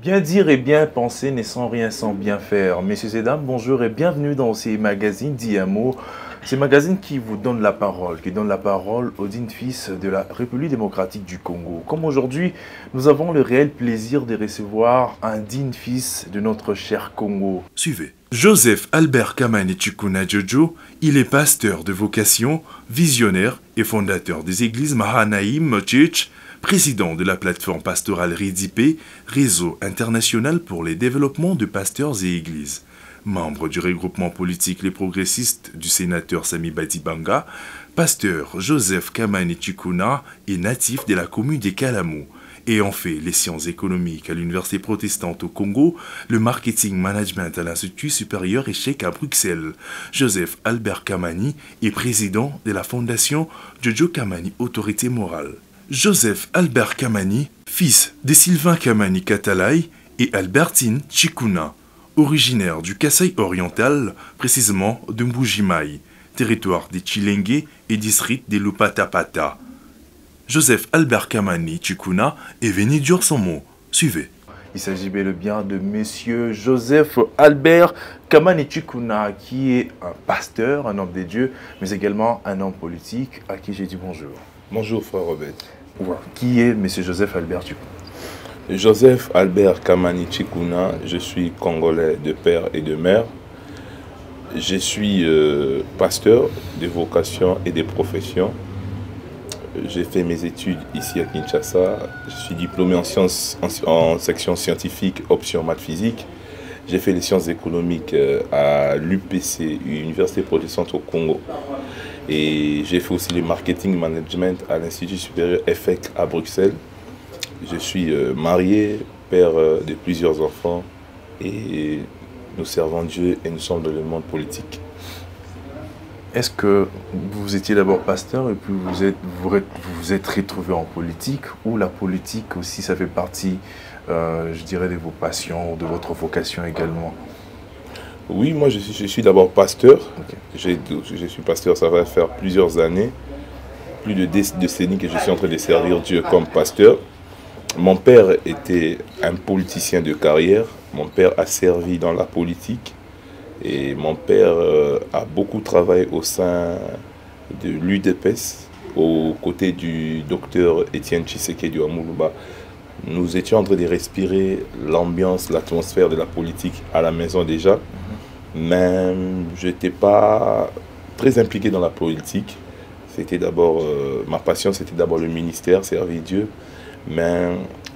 Bien dire et bien penser n'est sans rien sans bien faire. Messieurs et dames, bonjour et bienvenue dans ces magazines d'IAMO. Ces magazines qui vous donnent la parole, qui donnent la parole aux dignes fils de la République démocratique du Congo. Comme aujourd'hui, nous avons le réel plaisir de recevoir un digne fils de notre cher Congo. Suivez. Joseph Albert Kamani Chikuna Jojo, il est pasteur de vocation, visionnaire et fondateur des églises Mahanaïm Church, président de la plateforme pastorale RIDIP, Réseau international pour les développements de pasteurs et églises. Membre du regroupement politique Les Progressistes du sénateur Sami Badibanga, pasteur Joseph Kamani Chikuna est natif de la commune des Kalamou. Ayant fait les sciences économiques à l'Université protestante au Congo, le marketing management à l'Institut supérieur échec à Bruxelles. Joseph Albert Kamani est président de la fondation Jojo Kamani Autorité Morale. Joseph Albert Kamani, fils de Sylvain Kamani Katalai et Albertine Chikuna, originaire du Kasaï oriental, précisément de Mbujimaï, territoire des Chilenge et district des Lupatapata. Joseph Albert Kamani Chikuna est venu dire son mot. Suivez. Il s'agit bel et bien de monsieur Joseph Albert Kamani Chikuna, qui est un pasteur, un homme de Dieu, mais également un homme politique, à qui j'ai dit bonjour. Bonjour frère Robert. Qui est monsieur Joseph Albert Chikuna? Joseph Albert Kamani Chikuna, je suis congolais de père et de mère. Je suis pasteur de vocation et de profession. J'ai fait mes études ici à Kinshasa. Je suis diplômé en sciences, en section scientifique, option maths physique. J'ai fait les sciences économiques à l'UPC, Université protestante au Congo. Et j'ai fait aussi le marketing management à l'Institut supérieur EFEC à Bruxelles. Je suis marié, père de plusieurs enfants et nous servons Dieu et nous sommes dans le monde politique. Est-ce que vous étiez d'abord pasteur et puis vous êtes retrouvé en politique, ou la politique aussi ça fait partie, je dirais, de vos passions, de votre vocation également? Oui, moi je suis d'abord pasteur. Okay. Je suis pasteur, ça va faire plusieurs années, plus de décennies que je suis en train de servir Dieu comme pasteur. Mon père était un politicien de carrière, mon père a servi dans la politique. Et mon père a beaucoup travaillé au sein de l'UDPS, aux côtés du docteur Étienne Tshisekedi Amoulouba. Nous étions en train de respirer l'ambiance, l'atmosphère de la politique à la maison déjà. Mais je n'étais pas très impliqué dans la politique. C'était d'abord, ma passion, c'était d'abord le ministère, servir Dieu. Mais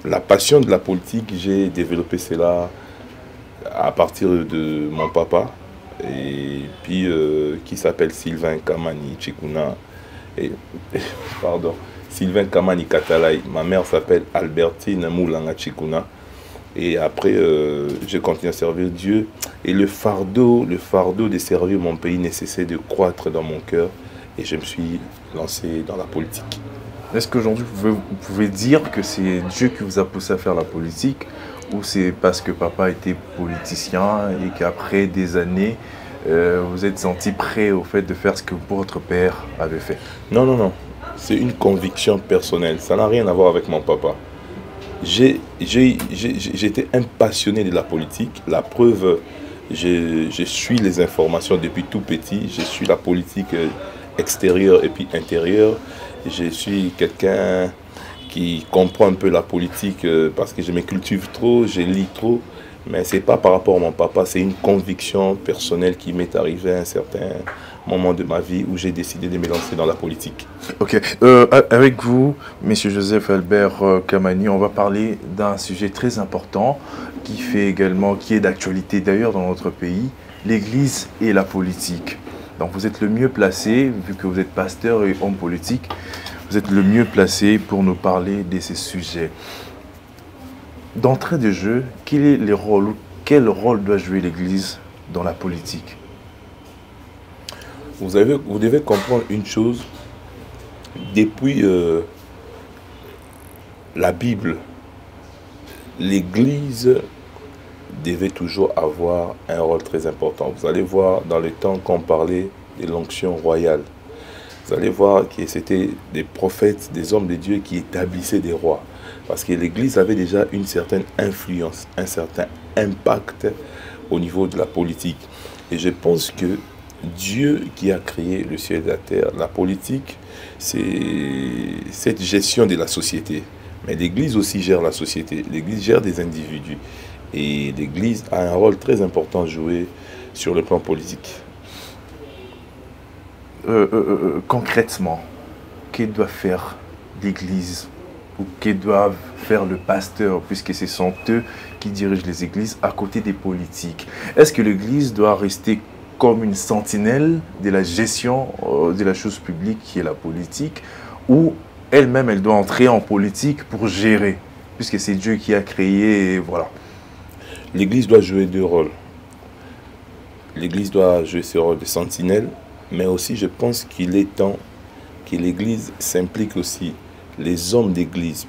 la passion de la politique, j'ai développé cela à partir de mon papa, et puis qui s'appelle Sylvain Kamani Chikuna, Sylvain Kamani Katalai. Ma mère s'appelle Albertine Moulanga Chikuna. Et après, je continue à servir Dieu. Et le fardeau de servir mon pays ne cessait de croître dans mon cœur. Et je me suis lancé dans la politique. Est-ce qu'aujourd'hui, vous pouvez dire que c'est Dieu qui vous a poussé à faire la politique, ou c'est parce que papa était politicien et qu'après des années, vous êtes senti prêt au fait de faire ce que votre père avait fait? Non, non, non. C'est une conviction personnelle. Ça n'a rien à voir avec mon papa. J'étais un passionné de la politique. La preuve, je suis les informations depuis tout petit. Je suis la politique extérieure et puis intérieure. Je suis quelqu'un qui comprend un peu la politique parce que je me cultive trop, je lis trop. Mais ce n'est pas par rapport à mon papa, c'est une conviction personnelle qui m'est arrivée à un certain moment de ma vie où j'ai décidé de me lancer dans la politique. Ok. Avec vous, monsieur Joseph Albert Kamani, on va parler d'un sujet très important qui est d'actualité d'ailleurs dans notre pays, l'Église et la politique. Donc vous êtes le mieux placé, vu que vous êtes pasteur et homme politique, vous êtes le mieux placé pour nous parler de ces sujets. D'entrée de jeu, quel rôle doit jouer l'Église dans la politique? Vous devez comprendre une chose. Depuis la Bible, l'Église devait toujours avoir un rôle très important. Vous allez voir dans le temps qu'on parlait de l'onction royale. Vous allez voir que c'était des prophètes, des hommes de Dieu qui établissaient des rois. Parce que l'Église avait déjà une certaine influence, un certain impact au niveau de la politique. Et je pense que Dieu qui a créé le ciel et la terre, la politique, c'est cette gestion de la société. Mais l'Église aussi gère la société, l'Église gère des individus. Et l'Église a un rôle très important à jouer sur le plan politique. Concrètement, que doit faire l'Église ou que doivent faire le pasteur, puisque ce sont eux qui dirigent les églises, à côté des politiques? Est-ce que l'Église doit rester comme une sentinelle de la gestion de la chose publique qui est la politique, ou elle-même, elle doit entrer en politique pour gérer, puisque c'est Dieu qui a créé, et voilà. L'Église doit jouer deux rôles. L'Église doit jouer ce rôle de sentinelle, mais aussi je pense qu'il est temps que l'Église s'implique aussi. Les hommes d'Église,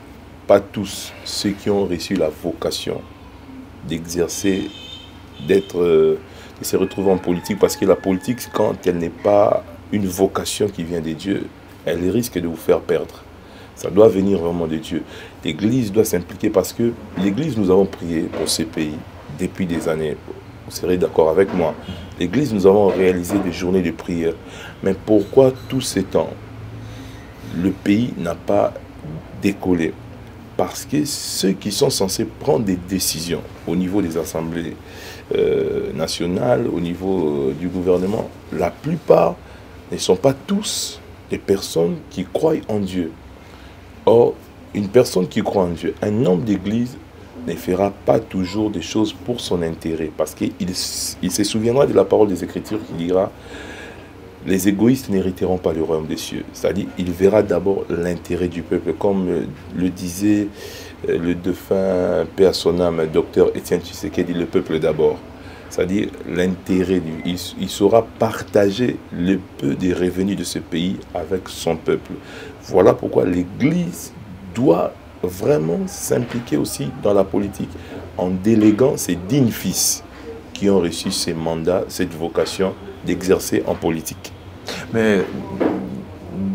pas tous, ceux qui ont reçu la vocation d'exercer, de se retrouver en politique, parce que la politique, quand elle n'est pas une vocation qui vient de Dieu, elle risque de vous faire perdre. Ça doit venir vraiment de Dieu. L'Église doit s'impliquer parce que l'Église, nous avons prié pour ce pays depuis des années. Vous serez d'accord avec moi. L'Église, nous avons réalisé des journées de prière. Mais pourquoi tous ces temps, le pays n'a pas décollé? Parce que ceux qui sont censés prendre des décisions au niveau des assemblées nationales, au niveau du gouvernement, la plupart ne sont pas tous des personnes qui croient en Dieu. Or, une personne qui croit en Dieu, un homme d'église, ne fera pas toujours des choses pour son intérêt, parce qu'il se souviendra de la parole des Écritures qui dira: les égoïstes n'hériteront pas le royaume des cieux. C'est-à-dire, il verra d'abord l'intérêt du peuple, comme le disait le défunt paix à son âme, docteur Étienne Tshisekedi, le peuple d'abord. C'est-à-dire l'intérêt, il saura partager le peu des revenus de ce pays avec son peuple. Voilà pourquoi l'Église doit vraiment s'impliquer aussi dans la politique en déléguant ses dignes fils qui ont reçu ces mandats, cette vocation d'exercer en politique. Mais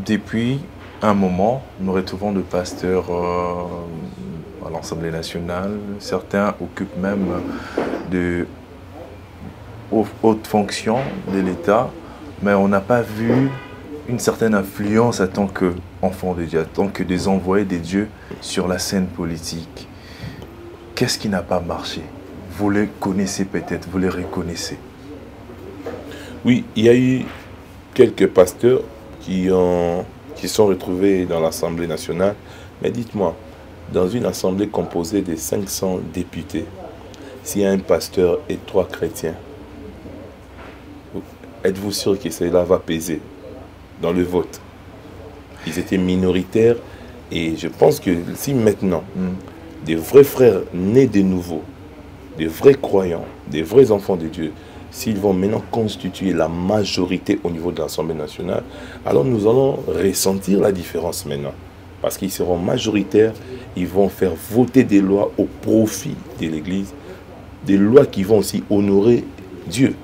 depuis un moment, nous retrouvons le pasteur à l'Assemblée nationale. Certains occupent même de hautes fonctions de l'État, mais on n'a pas vu une certaine influence en tant qu'enfants de Dieu, en tant que des envoyés de Dieu sur la scène politique. Qu'est-ce qui n'a pas marché? Vous les connaissez peut-être, vous les reconnaissez? Oui, il y a eu quelques pasteurs qui sont retrouvés dans l'Assemblée nationale. Mais dites-moi, dans une assemblée composée de 500 députés, s'il y a un pasteur et 3 chrétiens, êtes-vous sûr que cela va peser dans le vote? Ils étaient minoritaires et je pense que si maintenant, des vrais frères nés de nouveau, des vrais croyants, des vrais enfants de Dieu, s'ils vont maintenant constituer la majorité au niveau de l'Assemblée nationale, alors nous allons ressentir la différence maintenant. Parce qu'ils seront majoritaires, ils vont faire voter des lois au profit de l'Église, des lois qui vont aussi honorer Dieu.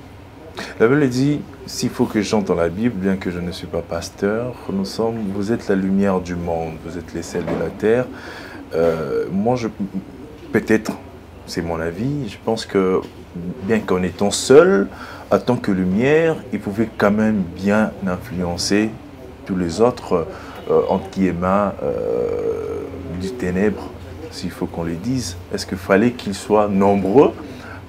La Bible dit, s'il faut que je chante dans la Bible, bien que je ne suis pas pasteur, vous êtes la lumière du monde, vous êtes les sels de la terre. Moi, peut-être, c'est mon avis, je pense que bien qu'en étant seul, en tant que lumière, il pouvait quand même bien influencer tous les autres, entre guillemets, du ténèbre, s'il faut qu'on le dise. Est-ce qu'il fallait qu'ils soient nombreux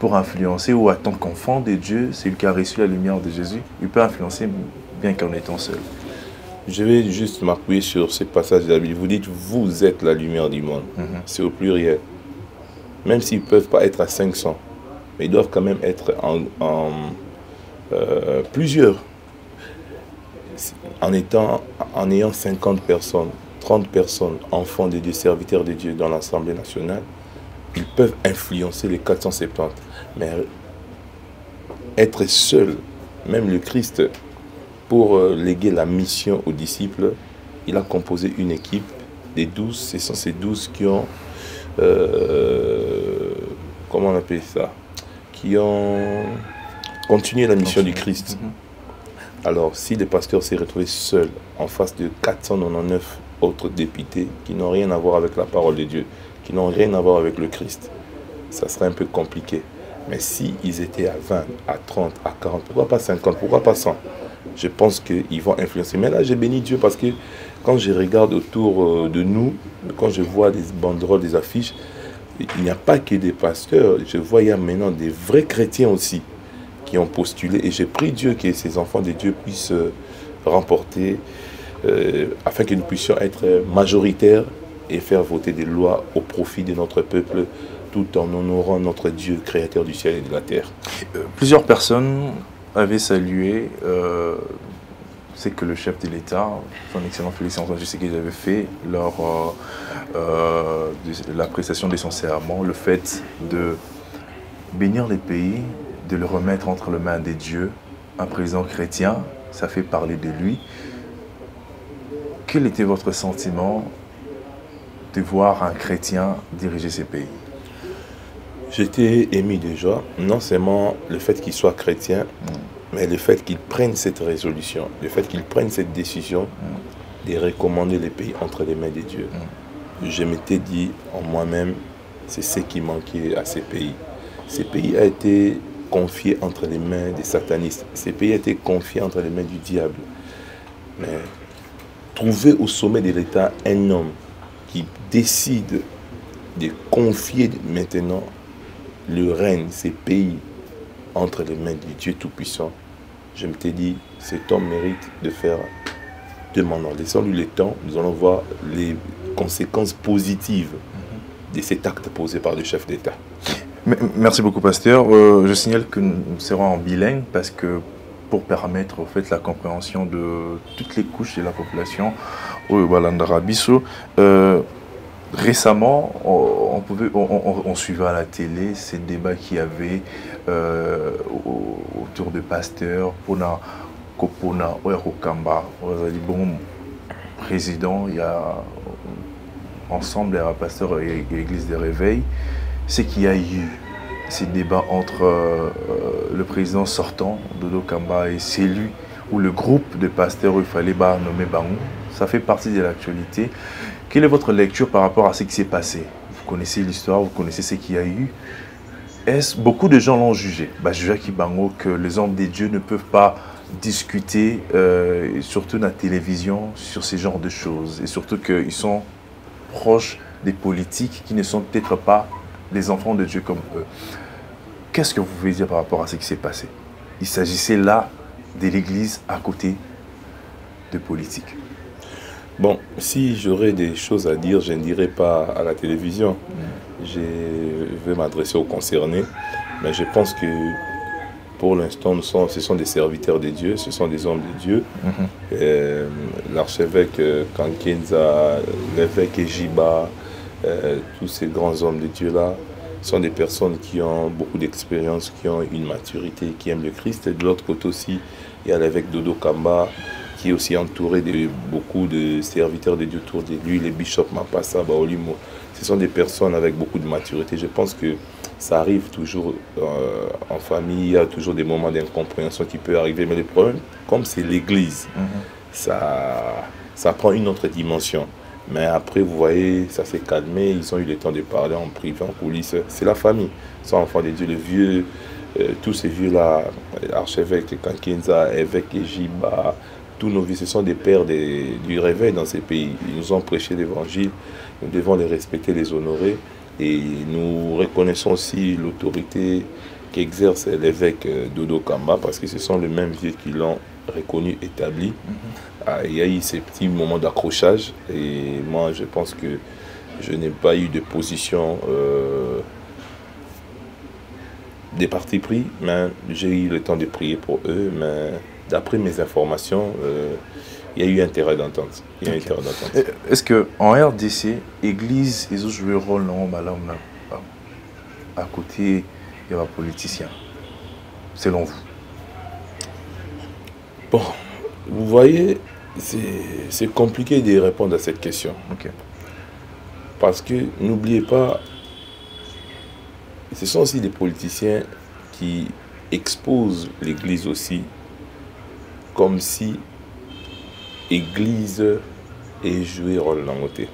pour influencer, ou en tant qu'enfant de Dieu, celui qui a reçu la lumière de Jésus, il peut influencer bien qu'en étant seul? Je vais juste m'appuyer sur ce passage de la Bible. Vous dites, vous êtes la lumière du monde. C'est au pluriel. Même s'ils ne peuvent pas être à 500, mais ils doivent quand même être en plusieurs. En ayant 50 personnes, 30 personnes, enfants de Dieu, serviteurs de Dieu dans l'Assemblée nationale, ils peuvent influencer les 470. Mais être seul, même le Christ, pour léguer la mission aux disciples, il a composé une équipe des 12. Ce sont ces 12 qui ont, comment on appelle ça, qui ont continué la mission du Christ. Alors, si le pasteur s'est retrouvé seul en face de 499 autres députés qui n'ont rien à voir avec la parole de Dieu, qui n'ont rien à voir avec le Christ, ça serait un peu compliqué. Mais s'ils étaient à 20, à 30, à 40, pourquoi pas 50, pourquoi pas 100? Je pense qu'ils vont influencer. Mais là, j'ai béni Dieu parce que quand je regarde autour de nous, quand je vois des banderoles, des affiches, il n'y a pas que des pasteurs. Je vois il y a maintenant des vrais chrétiens aussi qui ont postulé. Et j'ai pris Dieu que ces enfants de Dieu puissent remporter afin que nous puissions être majoritaires et faire voter des lois au profit de notre peuple tout en honorant notre Dieu, créateur du ciel et de la terre. Plusieurs personnes avaient salué ce que le chef de l'État, son excellent Félix Antoine Tshisekedi, avait fait lors de la prestation de son serment, le fait de bénir les pays, de le remettre entre les mains des dieux, un président chrétien, ça fait parler de lui. Quel était votre sentiment de voir un chrétien diriger ces pays? J'étais ému déjà, non seulement le fait qu'il soit chrétien, mais le fait qu'il prenne cette résolution, le fait qu'il prenne cette décision de recommander les pays entre les mains de Dieu. Je m'étais dit en moi-même, c'est ce qui manquait à ces pays. Ces pays a été confié entre les mains des satanistes. Ces pays a été confié entre les mains du diable. Mais trouver au sommet de l'État un homme qui décide de confier maintenant le règne, ces pays, entre les mains du Dieu Tout-Puissant, je m'étais dit, cet homme mérite de faire demandant. Laissons-lui le temps, nous allons voir les conséquences positives de cet acte posé par le chef d'État. Merci beaucoup, pasteur. Je signale que nous serons en bilingue parce que pour permettre au fait la compréhension de toutes les couches de la population au Balandarabiso. Récemment, on suivait à la télé ces débats qu'il y avait autour de pasteurs, Pona Kopona, Oerokamba, bon président, il y a ensemble, il y a un pasteur et l'église des réveils. C'est qu'il y a eu ces débats entre le président sortant, Dodo Kamba, et c'est lui, ou le groupe de pasteurs où il fallait nommer Bangou. Ça fait partie de l'actualité. Quelle est votre lecture par rapport à ce qui s'est passé? Vous connaissez l'histoire, vous connaissez ce qu'il y a eu. Beaucoup de gens l'ont jugé. Jugé que les hommes des dieux ne peuvent pas discuter, surtout dans la télévision, sur ce genre de choses. Et surtout qu'ils sont proches des politiques qui ne sont peut-être pas les enfants de Dieu comme eux. Qu'est-ce que vous pouvez dire par rapport à ce qui s'est passé? Il s'agissait là de l'église à côté de politique. Bon, si j'aurais des choses à dire, je ne dirais pas à la télévision. Je vais m'adresser aux concernés. Mais je pense que pour l'instant, ce sont des serviteurs de Dieu, ce sont des hommes de Dieu. L'archevêque Kankenza, l'évêque Ejiba, tous ces grands hommes de Dieu-là sont des personnes qui ont beaucoup d'expérience, qui ont une maturité, qui aiment le Christ. Et de l'autre côté aussi, il y a l'évêque Dodo Kamba, qui est aussi entouré de beaucoup de serviteurs de Dieu autour de lui, les bishops Mapassa, Baolimo. Ce sont des personnes avec beaucoup de maturité. Je pense que ça arrive toujours en famille, il y a toujours des moments d'incompréhension qui peuvent arriver. Mais le problème, comme c'est l'église, ça prend une autre dimension. Mais après, vous voyez, ça s'est calmé, ils ont eu le temps de parler en privé, en coulisses. C'est la famille, c'est enfants de Dieu, les vieux, tous ces vieux-là, archevêque Kankenza, évêque Ejiba, tous nos vies, ce sont des pères du réveil dans ces pays. Ils nous ont prêché l'évangile, nous devons les respecter, les honorer. Et nous reconnaissons aussi l'autorité qu'exerce l'évêque Dodo Kamba, parce que ce sont les mêmes vieux qui l'ont reconnu, établi. Il y a eu ces petits moments d'accrochage, et moi je pense que je n'ai pas eu de position des partis pris, mais j'ai eu le temps de prier pour eux, mais d'après mes informations, il y a eu intérêt d'entente. Est-ce qu'en RDC, l'église, ils ont joué un rôle à côté des politiciens, selon vous? Bon, vous voyez, c'est compliqué de répondre à cette question. Parce que, n'oubliez pas, ce sont aussi des politiciens qui exposent l'église aussi comme si l'église et jouer rôle dans côté.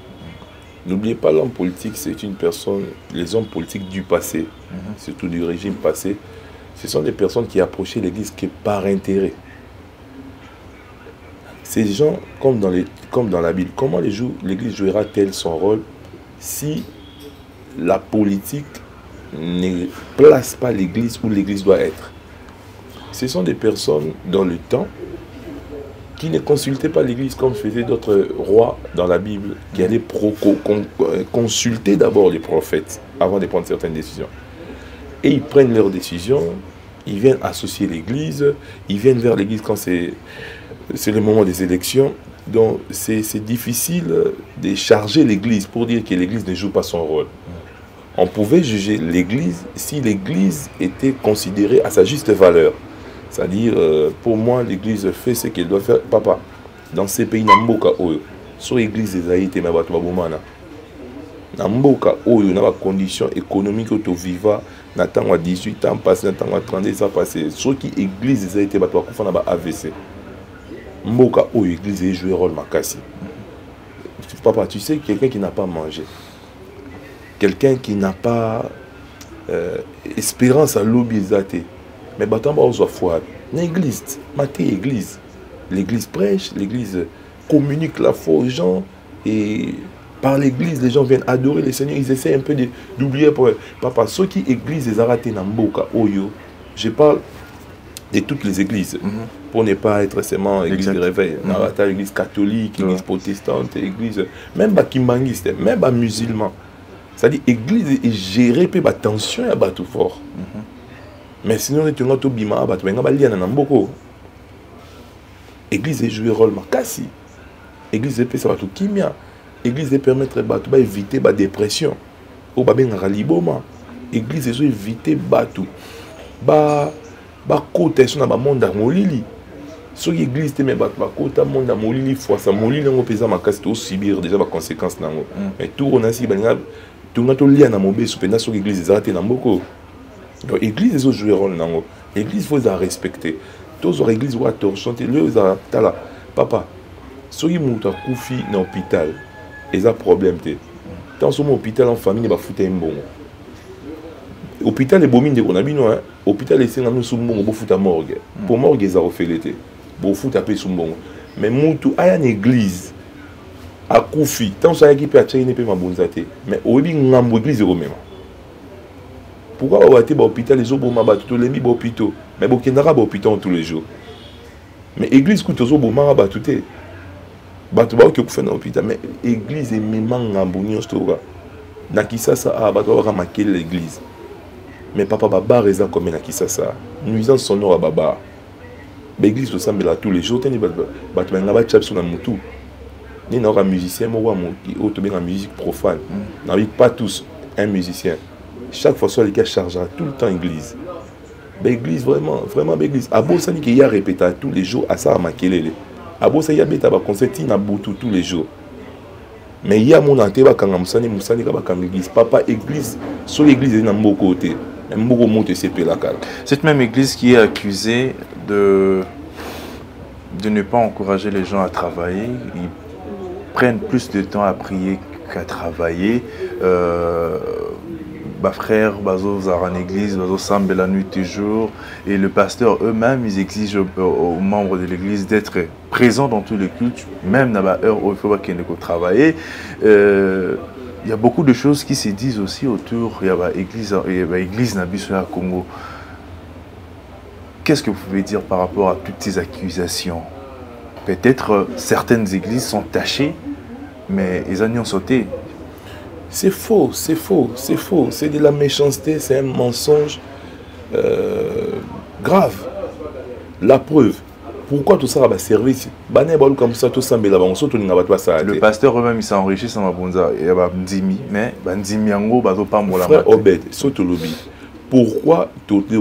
N'oubliez pas, l'homme politique, c'est une personne, les hommes politiques du passé, surtout du régime passé, ce sont des personnes qui approchaient l'église que par intérêt. Ces gens, comme dans la Bible, comment l'église jouera-t-elle son rôle si la politique ne place pas l'église où l'église doit être? Ce sont des personnes dans le temps qui ne consultaient pas l'église comme faisaient d'autres rois dans la Bible, qui allaient consulter d'abord les prophètes avant de prendre certaines décisions. Et ils prennent leurs décisions, ils viennent associer l'église, ils viennent vers l'église quand c'est le moment des élections. Donc c'est difficile de charger l'église pour dire que l'église ne joue pas son rôle. On pouvait juger l'église si l'église était considérée à sa juste valeur. C'est-à-dire, pour moi, l'église fait ce qu'elle doit faire. Papa, dans ces pays, Namboka Oyo, sur l'église des Haïti, Namboka Oyo, il y a des conditions économiques où tu vis, na tango 18 ans passé, na tango 32 ans passé. Sur qui église des Haïti, tu as AVC. Mboka Oyo, l'église a joué un rôle makasi. Papa, tu sais, quelqu'un qui n'a pas mangé, quelqu'un qui n'a pas espérance à l'obésité. Mais batamba on soit foi. L'église, maté église. L'église prêche, l'église communique la foi aux gens et par l'église les gens viennent adorer le Seigneur. Ils essaient un peu d'oublier pour papa ceux qui église les arrêtés dans Mboka Oyo. Je parle de toutes les églises pour ne pas être seulement église de réveil. Narata église catholique, église protestante, église même bakimangiste, même musulman. C'est-à-dire l'église est gérée par la tension et la tout fort. Mais sinon, l'église est joué rôle makasi. L'église est ça tout kimia. L'église permettre d'éviter la dépression. Ou la liboma. L'église est éviter batu. Ba côté sur na monde à molili. Sur l'église te met ba côté monde à molili fois ça molili ngo pesa makasi to subir déjà les conséquences nango. Mais tout on a si banga tout ngato lia na mobe supenda sur l'église ezate na mboko. Donc l'église est joué rôle nango. L'église faut la respecter. Tous les églises doivent torchonter le tala papa. Soki mutu akufi na hôpital, ils ont problème té. Tant somo hôpital en famille ba futa mbongo. Hôpital est bomine de konabino hein. Hôpital est senga nous sumbongo bo futa morgue. Pour morgue ils ont refait té. Bo futa pe sumbongo. Mais mutu aya na église akufi, tant ça qui peut attirer ne peut mabonza té. Mais obi ngambo église ko même. Pourquoi on va à l'hôpital, les autres ont battu les mis à l'hôpital. Mais on n'a pas l'hôpital tous les jours. Mais l'église coûte aux autres ont battu. Battu qui fait dans l'hôpital. Mais l'église est même en bonne. Dans qui ça a battu à marquer l'église. Mais papa baba raison comme dans qui ça nuisance sonore à baba. L'église ressemble à tous les jours. Battu n'a pas de sur la moutou. Ni n'a pas un musicien, moi qui est en musique profane. N'avait pas tous un musicien. Chaque fois que les gars chargent tout le temps l'église. L'église, vraiment, l'église. Abo Sani qui y a répété tous les jours à ça à Makelele. Abo Sani y a bêta à concert à Boutou tous les jours. Mais il y a mon anteba quand Moussani l'église. Papa, église, sur l'église, il y a un côté. Un mot monte CP la cale. Cette même église qui est accusée de ne pas encourager les gens à travailler, ils prennent plus de temps à prier qu'à travailler. Frère, bazo en église, bazo sambe la nuit toujours, et le pasteur eux-mêmes ils exigent aux membres de l'église d'être présents dans tous les cultes, même dans la heure où il faut qu'ils ne travailler. Il y a beaucoup de choses qui se disent aussi autour. Il y a l'église Nabiso à Congo. Qu'est-ce que vous pouvez dire par rapport à toutes ces accusations? Peut-être certaines églises sont tachées, mais ils en ont sauté. C'est faux, c'est faux, c'est faux. C'est de la méchanceté, c'est un mensonge grave. La preuve. Pourquoi tout ça va servir? Comme ça, tout ça, le pasteur eux-même, il s'est enrichi sans ma bonza. Il y a Ndimi, mais Ndimi Yango, pas moi. Frère Obed, surtout lobby. Pourquoi tout le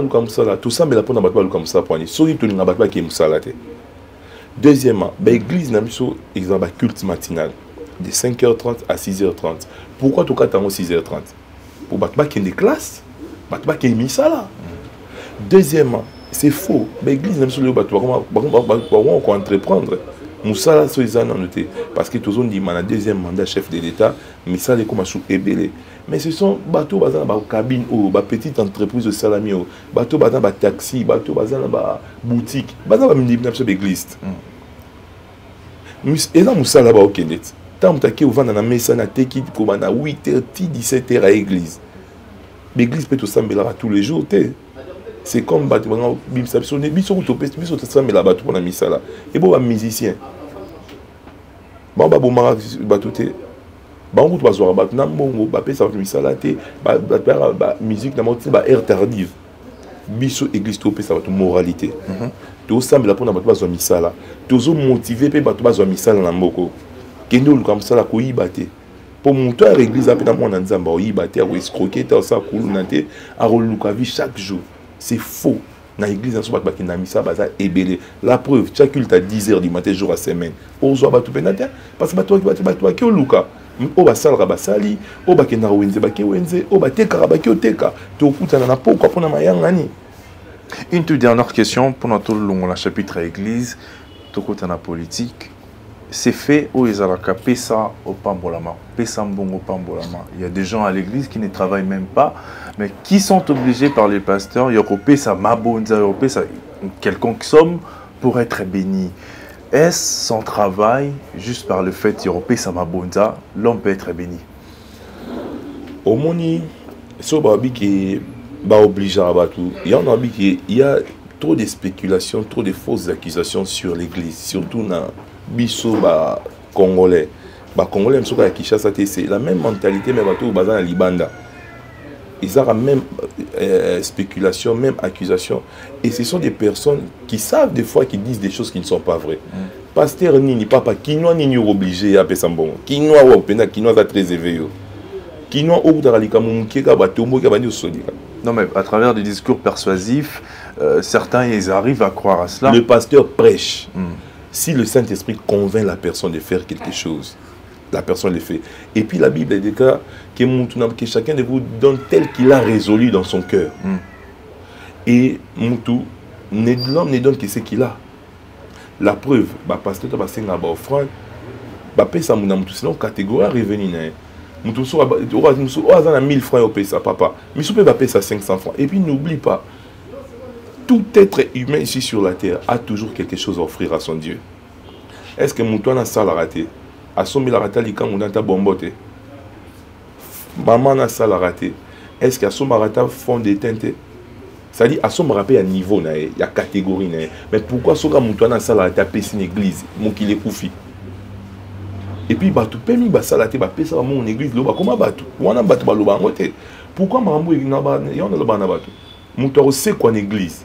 comme ça, tout ça, mais la comme ça, pour deuxièmement, l'église n'a pas un culte matinal de 5h30 à 6h30. Pourquoi tout le temps 6h30? Pour battre qu'il y ait des classes, battre qu'il y ait mis ça là. Deuxièmement, c'est faux. L'église n'a pas comment entreprendre. Moussala so ezana noté parce que tous on dit man deuxième mandat chef de l'État mais ça les comme sous ébélé mais ce sont bateau bazana ba cabine ou ba petite entreprise de salami ou bateau bazana ba taxi bateau bazana ba boutique bazana ba mini sur l'église et là Moussala ba okenet tant que on va dans la messe na teki comme na 8h 17h à l'église l'église peut tout sembler tous les jours c'est comme bâtiment bimsa sonné biso utopé biso tsambe la bateau pour la misala et bon musicien bon ba bomara batoté ba on va zoa bat na mbongo ba pesa misala té ba musique na moti ba air tardive biso église topé ça bato moralité to sambe la pour na bato ba zoa misala tozo motiver pe bato ba zoa misala na mboko kendo lu comme ça la ko yibaté pour monter à l'église après dans mon nzamba yibaté ou escroquer ta ça cool naté a roluka vie chaque jour. C'est faux. Dans l'église, la preuve, chaque culte à 10h du matin, jour à semaine. On se voit tout pénater. Parce que tu Luka. On va salir basali, on va kena wenze wenze, on va teka teka. Tu écoutes na poko pour na mayangani. Une toute dernière question pour tout le long la chapitre à l'église, tout côté na politique. C'est fait où ils ont capé ça au Pambolama, Pessambong au Pambolama. Il y a des gens à l'église qui ne travaillent même pas, mais qui sont obligés par les pasteurs, ils ont ça mabonza, ils ont ça quelconque somme pour être béni. Est-ce son travail, juste par le fait qu'ils ont ça mabonza, l'homme peut être béni? Au moni, so babi qui ba obligé à tout. Il y a trop de spéculations, trop de fausses accusations sur l'église, surtout dans biso ba congolais msoka ya Kinshasa c'est la même mentalité mais bato bazana libanda ils ont la même spéculation même accusation et ce sont des personnes qui savent des fois qui disent des choses qui ne sont pas vraies pasteur nini papa kinois nini obligé à pesambon kinois wa pena kinois za très éveillé kinois au dalika mumukeka batombo ka bani osodika. Non mais à travers des discours persuasifs certains ils arrivent à croire à cela. Le pasteur prêche. Si le Saint-Esprit convainc la personne de faire quelque chose, la personne le fait. Et puis la Bible dit que chacun de vous donne tel qu'il a résolu dans son cœur. Et l'homme ne donne que ce qu'il a. La preuve, le pasteur va faire une offrande, c'est une catégorie à revenir. Il a 1000 francs au pesa, papa. Mais il peut payer ça 500 francs. Et puis n'oublie pas, tout être humain ici sur la terre a toujours quelque chose à offrir à son Dieu. Est-ce que Mouton a ça la raté? A son la raté li quand on a bombote. Maman a ça la raté. Est-ce qu'à son marata fond de teinte? Ça dit à son marapé à niveau na il y a catégorie na. Mais pourquoi son gars Mouton a ça la raté à péter une église mon qu'il est koufi? Et puis bah tout permis bah ça la té bah péter ça mon église lo bah comment bah tout? On a battu bah lo bah ngote. Pourquoi marambo na ba y on a lo bah na ba tout? Mouton sait quoi une église?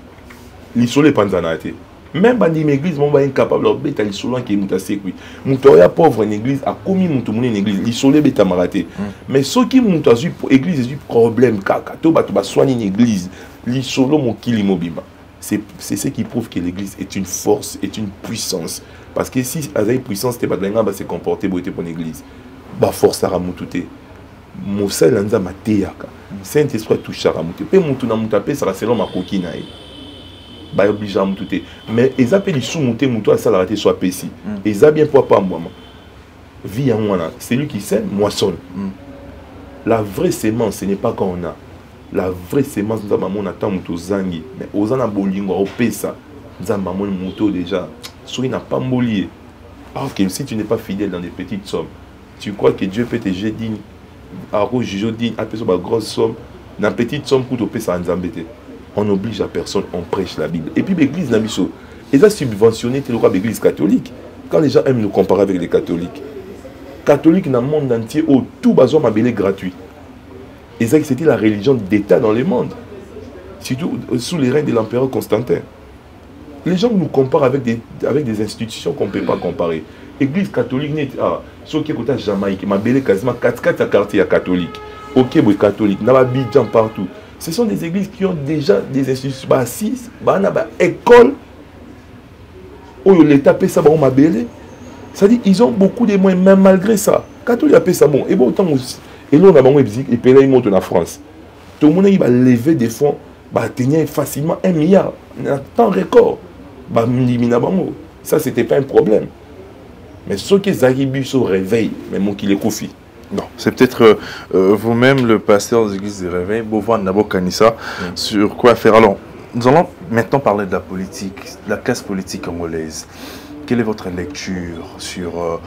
L'isolé panzanate. Même dans une église, on va incapable de bêta l'isolant qui est mutassé. Moutoya pauvre une église a commis moutoumouné une église. L'isolé bêta maraté. Mais ceux qui mutassé pour église, c'est du problème. Kakato batuba soigne une église. L'isolo mon kilimobima. C'est ce qui prouve que l'église est une force, est une puissance. Parce que si elle a une puissance, c'est pas de l'enga se comporter pour une église. Bah force à ramouté. Moussa lanza mateyaka. Saint-Esprit touche à ramouté. Pe moutouna moutapé ça selon ma coquine. Bah obligé à monter mais ils appellent sous monter mouton à ça la raté soit pessi ils a bien pour pas moi vie en moi c'est lui qui sème moissonne la vraie sémence ce n'est pas quand on a la vraie sémence nous avons on attend mouton zangi mais aux en a bolingo au pesa nous avons mon mouton déjà soit il n'a pas mbolié alors que si tu n'es pas fidèle dans des petites sommes tu crois que Dieu peut te jeter à rouge jodi à peu près grosse somme dans petite somme pour te pesa en zambété. On n'oblige à personne, on prêche la Bible. Et puis l'église n'a mis ils ont subventionné l'église catholique. Quand les gens aiment nous comparer avec les catholiques, catholiques dans le monde entier, tout bazar m'a belé gratuit. Et ça, c'était la religion d'État dans le monde. Surtout sous les règnes de l'empereur Constantin. Les gens nous comparent avec des institutions qu'on ne peut pas comparer. L'église catholique, ceux qui écoutent Jamaïque, m'a belé quasiment 4 quartiers catholiques. Ok, oui, catholique, n'a pas Bidjan partout. Ce sont des églises qui ont déjà des institutions assises, école, où l'État paie ça, on m'a belé. C'est-à-dire qu'ils ont beaucoup de moyens, même malgré ça. Quand on a payé ça, bon, et bon, autant et là, on a bon, et puis là, ils montent en France. Tout le monde, il va lever des fonds, tenir facilement 1 milliard, en temps record. Ça, c'était pas un problème. Mais ceux qui Zagibus au réveil, mais mon qui les confie. Non, c'est peut-être vous-même, le pasteur de l'église du Réveil, Beauvoir Nabo Kanissa, sur quoi faire. Alors, nous allons maintenant parler de la politique, de la classe politique congolaise. Quelle est votre lecture sur,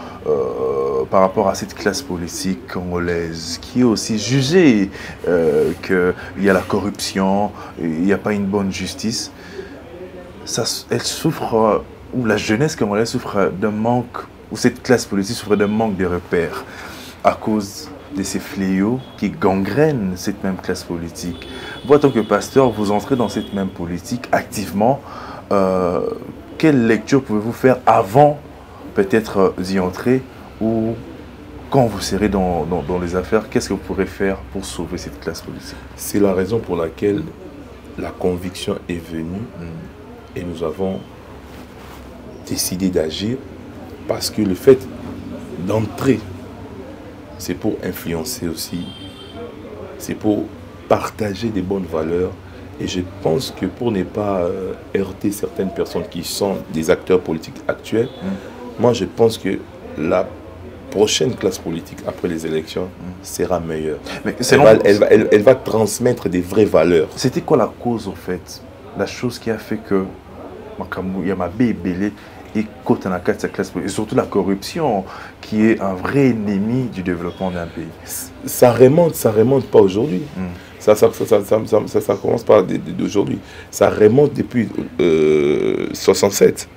par rapport à cette classe politique congolaise qui est aussi jugée qu'il y a la corruption, il n'y a pas une bonne justice? Elle souffre, ou la jeunesse congolaise souffre d'un manque, ou cette classe politique souffre d'un manque de repères à cause de ces fléaux qui gangrènent cette même classe politique. Vous, en tant que pasteur, vous entrez dans cette même politique activement. Quelle lecture pouvez-vous faire avant peut-être d'y entrer, ou quand vous serez dans les affaires, qu'est-ce que vous pourrez faire pour sauver cette classe politique? C'est la raison pour laquelle la conviction est venue et nous avons décidé d'agir, parce que le fait d'entrer, c'est pour influencer aussi, c'est pour partager des bonnes valeurs. Et je pense que pour ne pas heurter certaines personnes qui sont des acteurs politiques actuels, moi je pense que la prochaine classe politique après les élections sera meilleure. Mais elle va transmettre des vraies valeurs. C'était quoi la cause en fait? La chose qui a fait que Yamabé Belé et Kotanaka de sa classe politique, et surtout la corruption qui est un vrai ennemi du développement d'un pays. Ça remonte pas aujourd'hui. Ça commence pas d'aujourd'hui. Ça remonte depuis 67.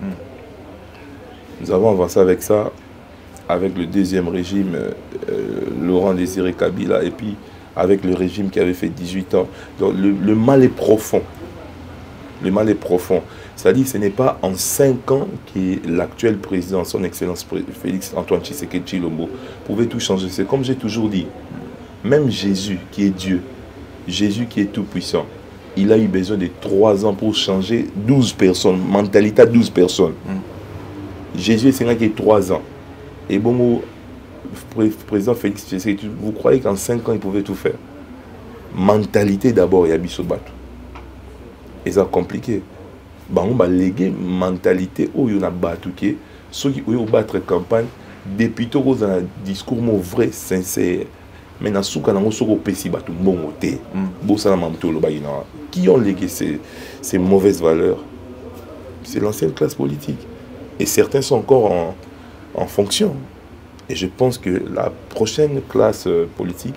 Nous avons avancé avec ça, avec le deuxième régime, Laurent Désiré Kabila, et puis avec le régime qui avait fait 18 ans. Donc le mal est profond. Le mal est profond. C'est-à-dire que ce n'est pas en 5 ans que l'actuel président, son Excellence Félix Antoine Tshisekedi Tshilombo, pouvait tout changer. C'est comme j'ai toujours dit, même Jésus qui est Dieu, Jésus qui est tout puissant, il a eu besoin de 3 ans pour changer 12 personnes, mentalité à 12 personnes. Jésus, c'est un qui est 3 ans. Et bon, le président Félix Tshisekedi, vous croyez qu'en 5 ans, il pouvait tout faire? Mentalité d'abord, il y a Bissobatou. Et c'est compliqué. On va léguer mentalité où il y a battu, ceux qui ont battu campagne, depuis tout un discours vrai, sincère. Mais dans ce cas, qui ont légué ces mauvaises valeurs? C'est l'ancienne classe politique. Et certains sont encore en fonction. Et je pense que la prochaine classe politique,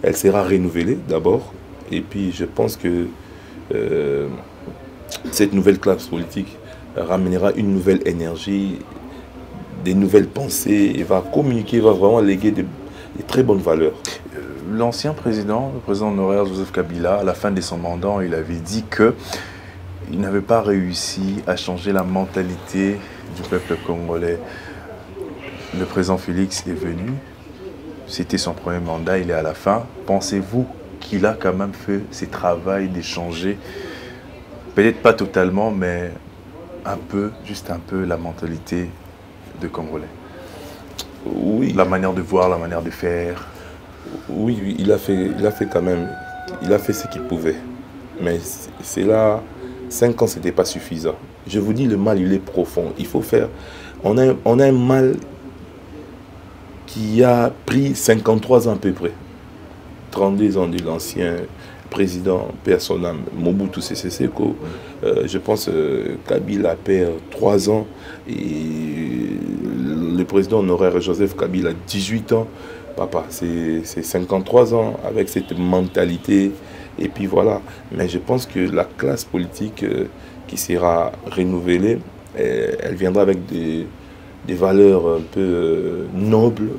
elle sera renouvelée d'abord. Et puis je pense que cette nouvelle classe politique ramènera une nouvelle énergie, des nouvelles pensées, et va communiquer, va vraiment léguer des très bonnes valeurs. L'ancien président, le président honoraire Joseph Kabila, à la fin de son mandat, il avait dit qu'il n'avait pas réussi à changer la mentalité du peuple congolais. Le président Félix est venu, c'était son premier mandat, il est à la fin. Pensez-vous qu'il a quand même fait ce travail d'échanger, peut-être pas totalement, mais un peu, juste un peu, la mentalité de Congolais? Oui. La manière de voir, la manière de faire. Oui, il a fait quand même, il a fait ce qu'il pouvait. Mais c'est là, 5 ans, ce n'était pas suffisant. Je vous dis, le mal, il est profond. Il faut faire, on a un mal qui a pris 53 ans à peu près. 32 ans de l'ancien président, personnel, Mobutu Sese Seko. Je pense Kabila perd 3 ans et le président honoraire Joseph Kabila 18 ans. Papa, c'est 53 ans avec cette mentalité. Et puis voilà. Mais je pense que la classe politique qui sera renouvelée, elle viendra avec des valeurs un peu nobles.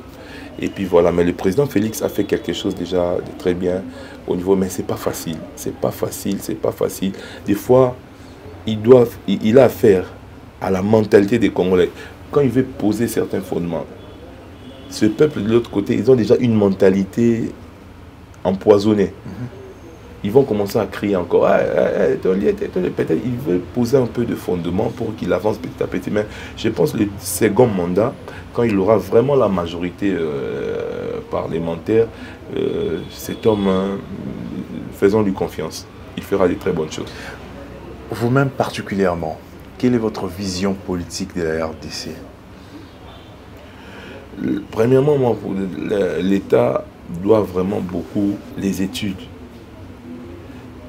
Et puis voilà, mais le président Félix a fait quelque chose déjà de très bien au niveau, mais c'est pas facile, c'est pas facile, c'est pas facile. Des fois, il a affaire à la mentalité des Congolais. Quand il veut poser certains fondements, ce peuple de l'autre côté, ils ont déjà une mentalité empoisonnée. Ils vont commencer à crier encore. Peut-être il veut poser un peu de fondement pour qu'il avance petit à petit. Mais je pense que le second mandat, quand il aura vraiment la majorité parlementaire, cet homme, faisons-lui confiance. Il fera de très bonnes choses. Vous-même particulièrement, quelle est votre vision politique de la RDC? Premièrement, l'État doit vraiment beaucoup les études.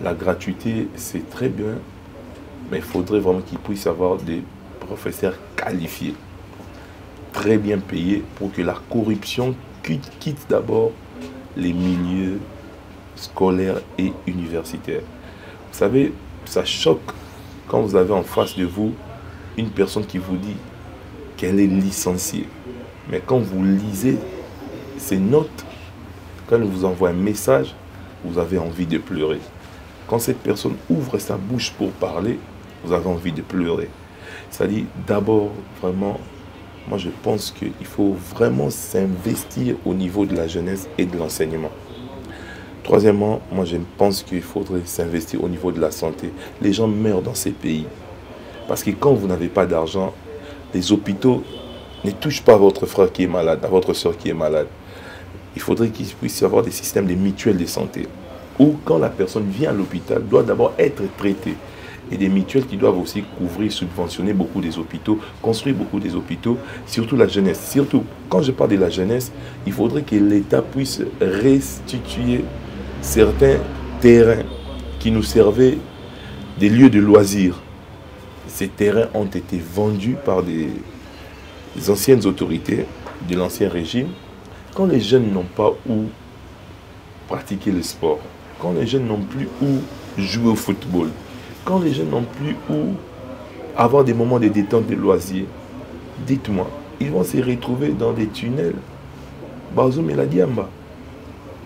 La gratuité, c'est très bien, mais il faudrait vraiment qu'il puisse avoir des professeurs qualifiés, très bien payés, pour que la corruption quitte d'abord les milieux scolaires et universitaires. Vous savez, ça choque quand vous avez en face de vous une personne qui vous dit qu'elle est licenciée. Mais quand vous lisez ces notes, quand elle vous envoie un message, vous avez envie de pleurer. Quand cette personne ouvre sa bouche pour parler, vous avez envie de pleurer. C'est-à-dire, d'abord, vraiment, moi je pense qu'il faut vraiment s'investir au niveau de la jeunesse et de l'enseignement. Troisièmement, moi je pense qu'il faudrait s'investir au niveau de la santé. Les gens meurent dans ces pays. Parce que quand vous n'avez pas d'argent, les hôpitaux ne touchent pas à votre frère qui est malade, à votre soeur qui est malade. Il faudrait qu'il puisse y avoir des systèmes de mutuelles de santé. Où quand la personne vient à l'hôpital, doit d'abord être traitée. Et des mutuelles qui doivent aussi couvrir, subventionner beaucoup des hôpitaux, construire beaucoup des hôpitaux, surtout la jeunesse. Surtout, quand je parle de la jeunesse, il faudrait que l'État puisse restituer certains terrains qui nous servaient des lieux de loisirs. Ces terrains ont été vendus par des anciennes autorités de l'ancien régime. Quand les jeunes n'ont pas où pratiquer le sport, quand les jeunes n'ont plus où jouer au football, quand les jeunes n'ont plus où avoir des moments de détente, de loisirs, dites-moi, ils vont se retrouver dans des tunnels. Bazoum et la Diamba.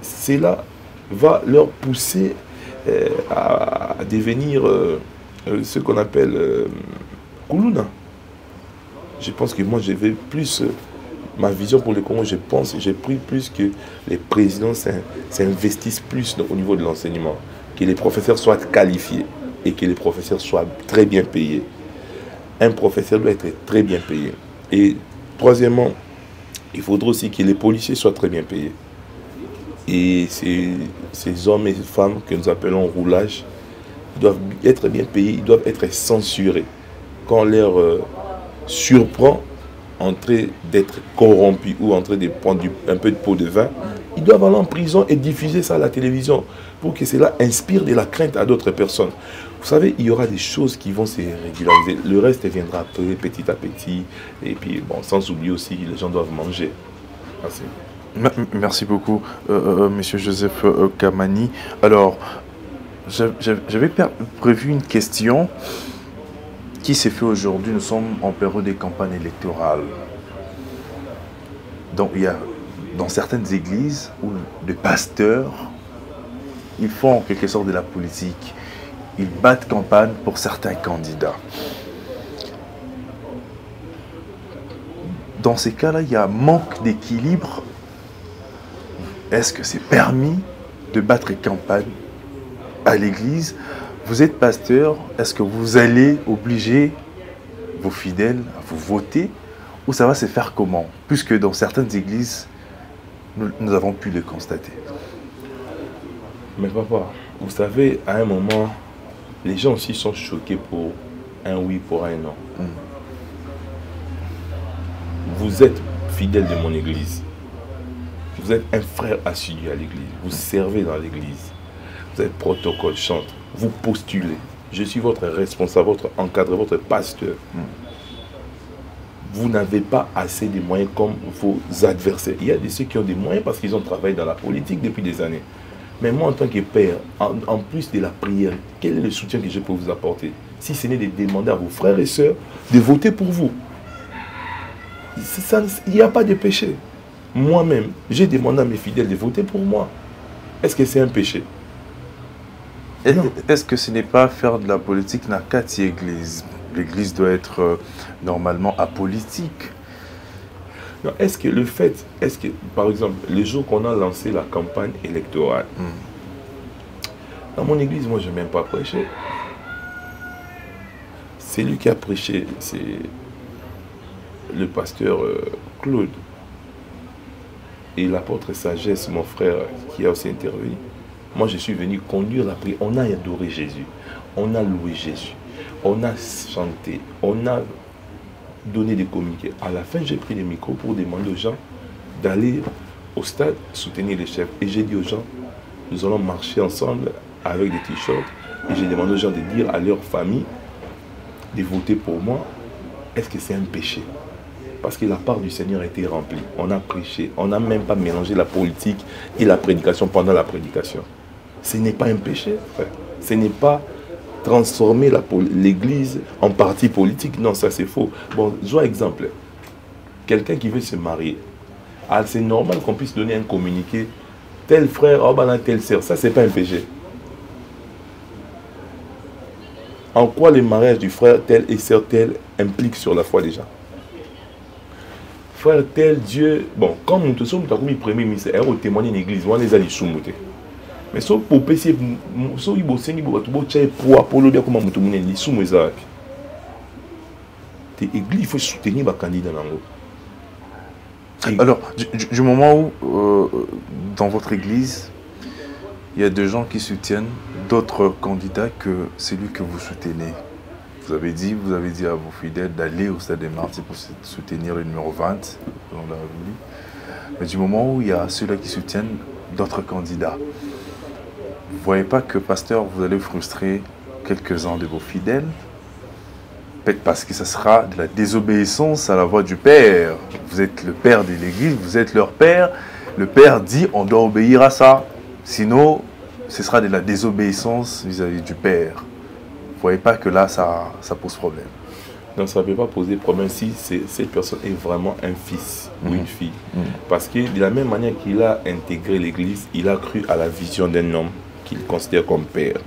Cela va leur pousser à devenir ce qu'on appelle Koulouna. Je pense que moi, je vais plus... ma vision pour le Congo, j'ai pris plus que les présidents s'investissent plus au niveau de l'enseignement. Que les professeurs soient qualifiés et que les professeurs soient très bien payés. Un professeur doit être très bien payé. Et troisièmement, il faudra aussi que les policiers soient très bien payés. Et ces hommes et ces femmes que nous appelons roulage doivent être bien payés, ils doivent être censurés. Quand on leur surprend en train d'être corrompus ou en train de prendre un peu de pot de vin, ils doivent aller en prison et diffuser ça à la télévision pour que cela inspire de la crainte à d'autres personnes. Vous savez, il y aura des choses qui vont se régulariser. Le reste viendra après, petit à petit. Et puis, bon, sans oublier aussi, les gens doivent manger. Merci. Merci beaucoup, Monsieur Joseph Kamani. Alors, j'avais prévu une question qui s'est fait aujourd'hui. Nous sommes en période des campagnes électorales. Donc, il y a dans certaines églises où des pasteurs, ils font en quelque sorte de la politique. Ils battent campagne pour certains candidats. Dans ces cas-là, il y a un manque d'équilibre. Est-ce que c'est permis de battre campagne à l'église? Vous êtes pasteur, est-ce que vous allez obliger vos fidèles à vous voter? Ou ça va se faire comment? Puisque dans certaines églises, nous avons pu le constater. Mais papa, vous savez, à un moment, les gens aussi sont choqués pour un oui, pour un non. Vous êtes fidèle de mon église. Vous êtes un frère assidu à l'église. Vous servez dans l'église. Vous êtes protocole, chante. Vous postulez. Je suis votre responsable, votre encadreur, votre pasteur. Vous n'avez pas assez de moyens comme vos adversaires. Il y a de ceux qui ont des moyens parce qu'ils ont travaillé dans la politique depuis des années. Mais moi, en tant que père, en plus de la prière, quel est le soutien que je peux vous apporter? Si ce n'est de demander à vos frères et sœurs de voter pour vous. Il n'y a pas de péché. Moi-même, j'ai demandé à mes fidèles de voter pour moi. Est-ce que c'est un péché? Est-ce que ce n'est pas faire de la politique dans la église? L'église doit être normalement apolitique. Est-ce que le fait, par exemple, le jour qu'on a lancé la campagne électorale, dans mon église, moi je n'ai même pas prêché. C'est lui qui a prêché, c'est le pasteur Claude. Et l'apôtre Sagesse, mon frère, qui a aussi intervenu. Moi je suis venu conduire la prière. On a adoré Jésus, on a loué Jésus, on a chanté, on a donner des communiqués. À la fin, j'ai pris le micro pour demander aux gens d'aller au stade soutenir les chefs. Et j'ai dit aux gens, nous allons marcher ensemble avec des t-shirts. Et j'ai demandé aux gens de dire à leur famille de voter pour moi. Est-ce que c'est un péché? Parce que la part du Seigneur a été remplie. On a prêché. On n'a même pas mélangé la politique et la prédication pendant la prédication. Ce n'est pas un péché, frère. Ce n'est pas transformer l'église en parti politique. Non, ça c'est faux. Bon, je vois exemple. Quelqu'un qui veut se marier. Ah, c'est normal qu'on puisse donner un communiqué. Tel frère, oh ben là, telle sœur. Ça, c'est pas un péché. En quoi le mariage du frère tel et sœur tel implique sur la foi des gens? Frère tel, Dieu... Bon, comme nous sommes le premier ministre, on témoigne une église, on les a les soumoutés. Mais sauf pour PC, sauf il bosse, il bosse, pour le dire comment nous sommes les soumoutés. L'église, il faut soutenir les candidats. Alors, du moment où, dans votre église, il y a des gens qui soutiennent d'autres candidats que celui que vous soutenez. Vous avez dit à vos fidèles d'aller au Stade des Martyrs pour soutenir le numéro 20, selon la République. Mais du moment où il y a ceux-là qui soutiennent d'autres candidats, vous ne voyez pas que, pasteur, vous allez frustrer quelques-uns de vos fidèles? Peut-être parce que ça sera de la désobéissance à la voix du Père. Vous êtes le Père de l'Église, vous êtes leur Père. Le Père dit on doit obéir à ça. Sinon, ce sera de la désobéissance vis-à-vis du Père. Vous ne voyez pas que là, ça pose problème? Non, ça ne peut pas poser problème si cette personne est vraiment un fils ou une fille. Parce que de la même manière qu'il a intégré l'Église, il a cru à la vision d'un homme qu'il considère comme père.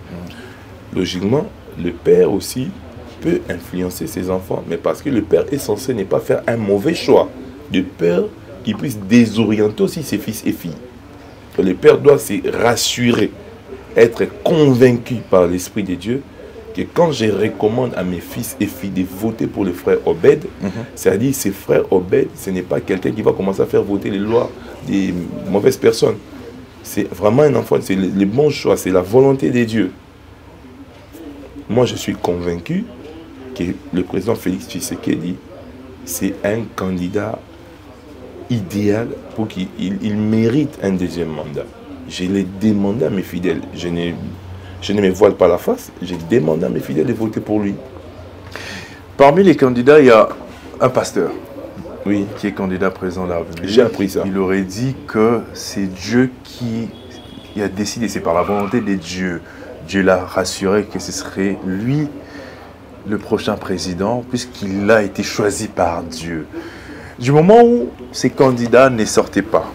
Logiquement, le père aussi peut influencer ses enfants, mais parce que le père est censé ne pas faire un mauvais choix, de peur qu'il puisse désorienter aussi ses fils et filles. Le père doit se rassurer, être convaincu par l'Esprit de Dieu que quand je recommande à mes fils et filles de voter pour le frère Obed, c'est-à-dire ce frère Obed, ce n'est pas quelqu'un qui va commencer à faire voter les lois des mauvaises personnes. C'est vraiment un enfant, c'est le bon choix, c'est la volonté de Dieu. Moi, je suis convaincu que le président Félix Tshisekedi, c'est un candidat idéal pour qu'il mérite un deuxième mandat. Je l'ai demandé à mes fidèles. Je ne me voile pas la face. J'ai demandé à mes fidèles de voter pour lui. Parmi les candidats, il y a un pasteur. Oui. Qui est candidat président de la République. J'ai appris ça. Il aurait dit que c'est Dieu qui a décidé, c'est par la volonté de Dieu. Dieu l'a rassuré que ce serait lui le prochain président, puisqu'il a été choisi par Dieu. Du moment où ces candidats ne sortaient pas,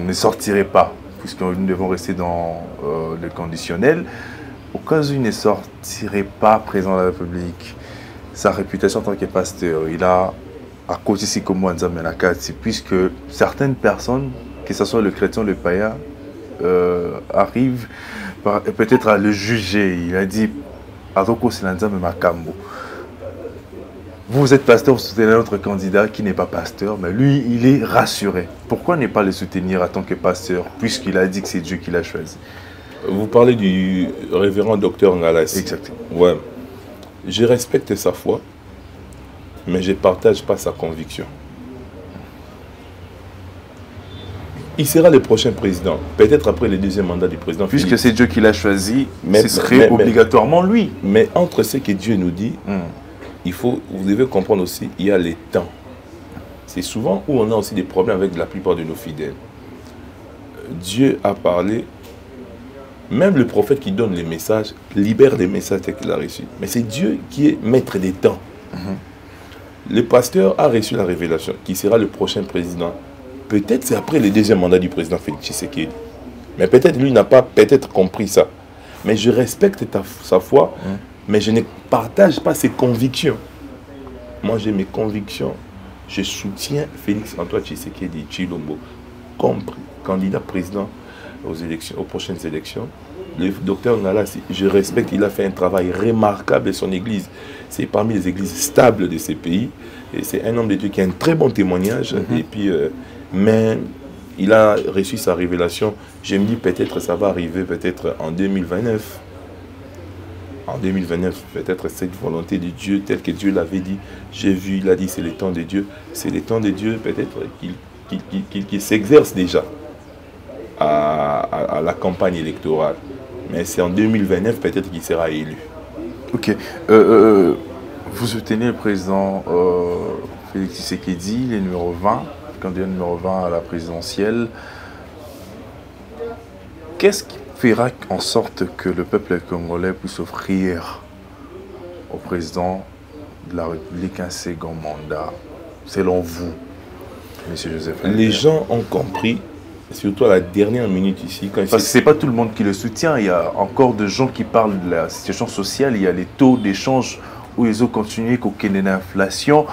ne sortiraient pas, puisque nous devons rester dans le conditionnel, au cas où il ne sortirait pas président de la République, sa réputation en tant que pasteur, il a à côté si comme puisque certaines personnes, que ce soit le chrétien ou le païen, arrivent peut-être à le juger. Il a dit vous êtes pasteur, vous soutenez notre candidat qui n'est pas pasteur, mais lui, il est rassuré. Pourquoi ne pas le soutenir en tant que pasteur, puisqu'il a dit que c'est Dieu qui l'a choisi? Vous parlez du révérend docteur Ngalas. Exactement. Ouais. Je respecte sa foi, mais je ne partage pas sa conviction. Il sera le prochain président, peut-être après le deuxième mandat du président. Puisque c'est Dieu qui l'a choisi, ce serait obligatoirement lui. Mais entre ce que Dieu nous dit, vous devez comprendre aussi, il y a les temps. C'est souvent où on a aussi des problèmes avec la plupart de nos fidèles. Dieu a parlé, même le prophète qui donne les messages, libère les messages qu'il a reçus. Mais c'est Dieu qui est maître des temps. Le pasteur a reçu la révélation, qui sera le prochain président. Peut-être c'est après le deuxième mandat du président Félix Tshisekedi. Mais peut-être lui n'a pas peut-être compris ça. Mais je respecte sa foi, mais je ne partage pas ses convictions. Moi j'ai mes convictions. Je soutiens Félix Antoine Tshisekedi Tshilombo comme candidat président aux prochaines élections. Le docteur Ngalas, je respecte, il a fait un travail remarquable de son église. C'est parmi les églises stables de ces pays. Et c'est un homme de Dieu qui a un très bon témoignage. Et puis, mais il a reçu sa révélation. Je me dis peut-être ça va arriver peut-être en 2029. En 2029, peut-être cette volonté de Dieu, telle que Dieu l'avait dit. J'ai vu, il a dit c'est le temps de Dieu. C'est le temps de Dieu, peut-être qu'il qui s'exerce déjà à la campagne électorale. Mais c'est en 2029 peut-être qu'il sera élu. Ok. Vous soutenez le président Félix Tshisekedi, le numéro 20, candidat numéro 20 à la présidentielle. Qu'est-ce qui fera en sorte que le peuple congolais puisse offrir au président de la République un second mandat, selon vous, M. Joseph Albert? Les gens ont compris, surtout à la dernière minute ici. Parce que ce n'est pas tout le monde qui le soutient. Il y a encore des gens qui parlent de la situation sociale. Il y a les taux d'échange où ils ont continué qu'aucune l'inflation.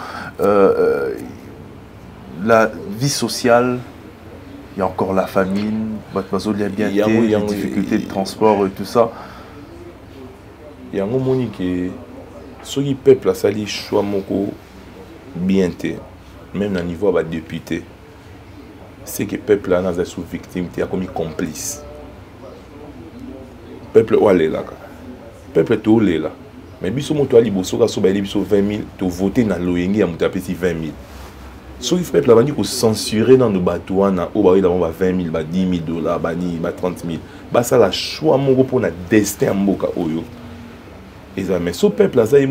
La vie sociale, il y a encore la famine, il y a les difficultés de transport et tout ça. Il y a un moment que ceux qui peuple a sali choix bien même au niveau des députés. C'est que le peuple a été sous victime, il a commis complice. Le peuple est là. Le peuple est là. Mais si vous avez 20 000, tu votes dans l'ONG, tu as 20 000. Si le peuple a dit que censurer dans nos bateaux, il y a 20 000, 10 000 $, 30 000. C'est le choix pour le destin. Mais ce peuple a dit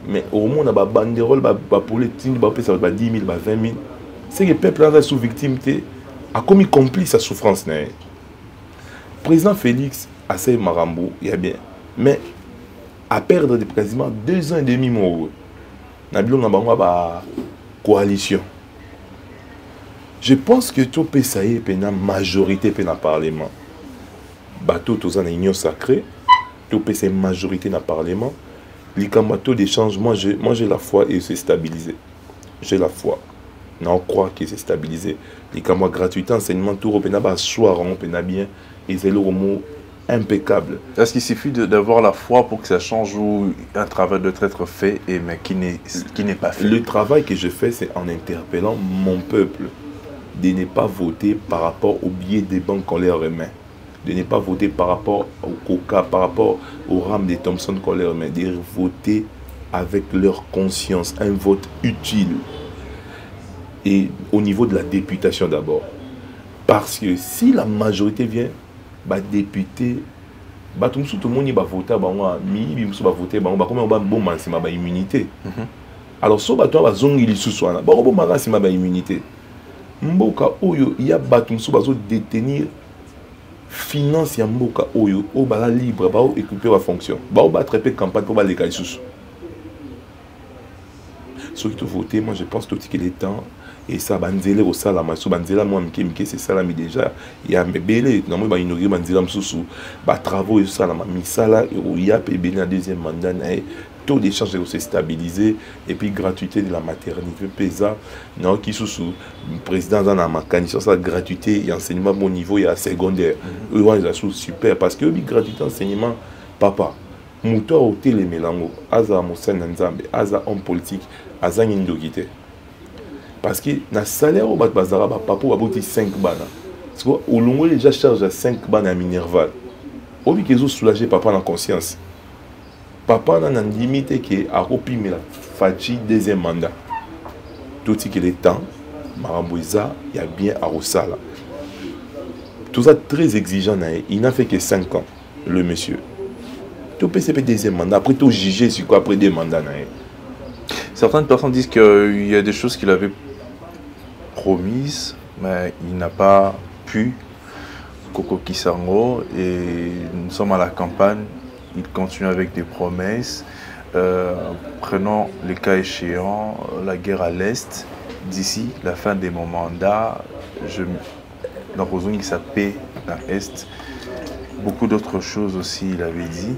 mais au moins, on a des banderoles pour les 10 000, 20 000, 20 000. C'est que le peuple a sous victime a commis complice à souffrance. Le président Félix a essayé Marambo, il y a bien. Mais à perdre quasiment 2 ans et demi, il y a une coalition. Je pense que tout peut ça y est, une majorité dans le Parlement. Bateau, tout ça, une union sacrée. Tout peut c'est majorité dans le Parlement. Les cambato d'échange, moi j'ai la foi et c'est stabilisé. J'ai la foi. On croit que c'est stabilisé. Les cambato gratuités, enseignement, tout au soir, on peut bien. Et c'est le mot impeccable. Est-ce qu'il suffit d'avoir la foi pour que ça change ou un travail doit être fait mais qui n'est pas fait? Le travail que je fais, c'est en interpellant mon peuple de ne pas voter par rapport au billet des banques qu'on leur remet. De ne pas voter par rapport au coca, par rapport au rame de Thompson qu'on leur remet. De voter avec leur conscience, un vote utile. Et au niveau de la députation d'abord. Parce que si la majorité vient, député, tout le monde va voter, va voter, va immunité. Alors, si on va zongi sous soi, va immunité. Mboka oyo il y a batum sous bazo détenir finance ya mboka oyo o bala libre ba occuper la fonction. Ba o ba traiter campagne pour ba légal sous. Ceux qui te voter, moi je pense tout qu'il est temps. Et ça, banzele au salama, so banzela moi mike c'est salami déjà. Il y a mbele, non moi inaugurer banzela msusu, ba travaux et salama misala et ya pb na deuxième mandat na taux d'échange s'est stabilisé et puis gratuité de la maternité pesa non qui sous président dans la mécanisme ça gratuité et enseignement bon niveau et à secondaire. Eux ils super parce que gratuité enseignement papa muto au télé melango aza mosana nzambe aza homme politique aza ndogité. Parce que le salaire au bazara papa va bouti 5 bana. Parce que au long déjà charge à 5 bana à Minerval. Au lieu qu'ils ont soulagé papa dans conscience. Papa n'a une limite qui a repris la fachi deuxième mandat. Tout ce qui est temps, Marambouiza, il y a bien à Rosala. Tout ça très exigeant, il n'a fait que 5 ans, le monsieur. Tout PCP deuxième mandat, après tout jugé sur quoi après 2 mandats. Certaines personnes disent qu'il y a des choses qu'il avait promises, mais il n'a pas pu. Koko Kisango, et nous sommes à la campagne, il continue avec des promesses. Prenons les cas échéants, la guerre à l'Est, d'ici la fin de mon mandat, dans Rosung, ça paie dans l'Est. Beaucoup d'autres choses aussi, il avait dit.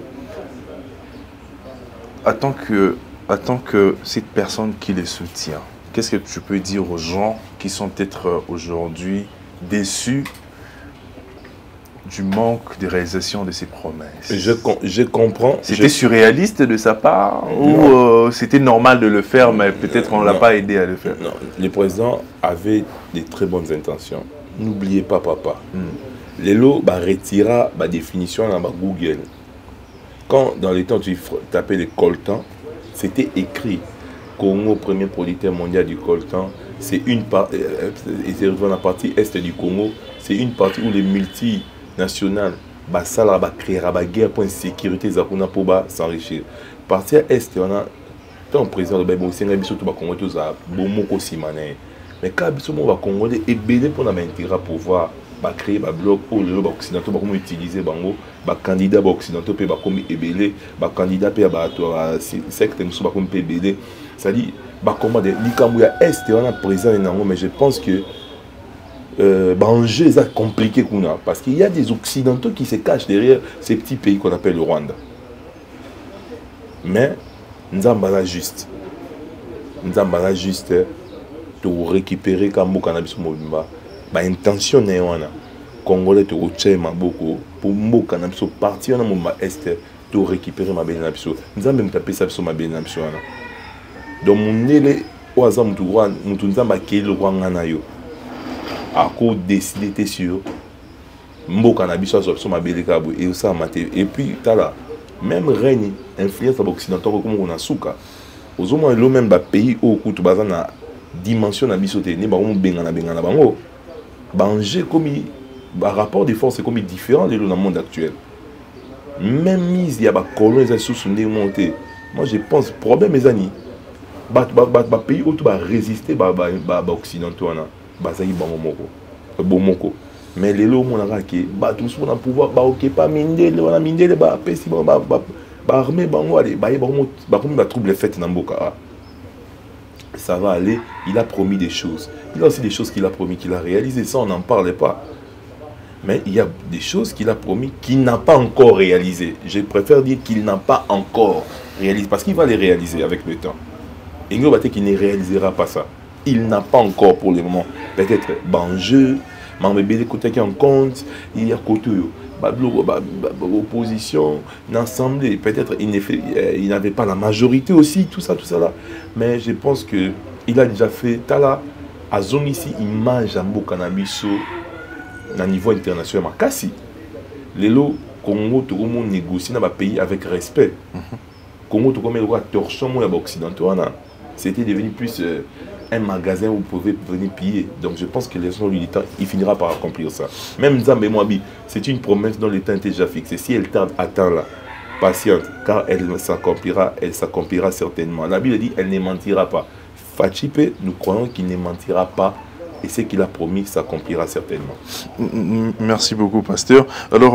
Attends que cette personne qui les soutient, qu'est-ce que tu peux dire aux gens qui sont peut-être aujourd'hui déçus du manque de réalisation de ses promesses? Je comprends. C'était surréaliste de sa part ou c'était normal de le faire, mais peut-être on ne l'a pas aidé à le faire? Non, le président avait de très bonnes intentions. N'oubliez pas, papa. Les lots retira la définition dans Google. Quand dans les temps tu tapais les coltans, c'était écrit Congo, premier producteur mondial du coltan, c'est une partie, et c'est dans la partie est du Congo, c'est une partie où les multinationales ça va créer la guerre pour une sécurité pour s'enrichir. Partie est, on a tant président de Baïbo, c'est un bisou tout Congo, tout ça, Bomoko Simane. Mais quand bisou va Congolais est belé pour l'intégrer pour pouvoir créer un bloc où le occidentaux va utiliser bango, candidat occidentaux peut comme ébélé, candidat peut à secte musu comme ébélé. Ça dit comment des Likamouya est on a président mais je pense que l'enjeu est compliqué parce qu'il y a des occidentaux qui se cachent derrière ces petits pays qu'on appelle le Rwanda. Mais nous avons juste de récupérer comme cannabis mobimba intention né wana congolais to tché maboko pour mo cannabis partir na moma est de récupérer ma benabis nous avons même tapé ça sur ma benabis wana donc mon élé oaza mutu nzamba kelo kwangana yo ako décider sur mboka na biso sur ma beleka et ça maté et puis tala même règne influence occidentale comme on a souka aux moins le même pays au kutu bazana dimension na biso te ne ba mo benga na bango banger comme rapport de force comme différent de dans le monde actuel même mise il y a ba colons sous sondé monter moi je pense problème mes amis pays où tu vas résister ba occidentaux na bazali bango moko bomoko mais les lots mon que tout sur na pouvoir OK pas mindele wana mindele ba pesi ba armée bango aller ba trouble fait na mboka ça va aller, il a promis des choses. Il a aussi des choses qu'il a promis, qu'il a réalisées. Ça, on n'en parlait pas. Mais il y a des choses qu'il a promis qu'il n'a pas encore réalisées. Je préfère dire qu'il n'a pas encore réalisé. Parce qu'il va les réaliser avec le temps. Et il qu'il ne réalisera pas ça. Il n'a pas encore pour le moment. Peut-être banjeu, mais côté qui en compte, il y a côté opposition, l'Assemblée, peut-être il n'avait pas la majorité aussi, tout ça là. Mais je pense qu'il a déjà fait, tala, à zone ici, image à cannabis au niveau international. Kasi, les lots, Congo, tout le monde négocie dans le pays avec respect. Congo, tout le monde a torchon, moi, occidentaux, c'était devenu plus un magasin où vous pouvez venir piller. Donc je pense que les gens du temps, il finira par accomplir ça. Même Nzambe Mwabi, c'est une promesse dont le temps est déjà fixé. Si elle tarde, attends là, patiente, car elle s'accomplira certainement. La Bible dit, elle ne mentira pas. Fachipe, nous croyons qu'il ne mentira pas. Et ce qu'il a promis s'accomplira certainement. Merci beaucoup, pasteur. Alors,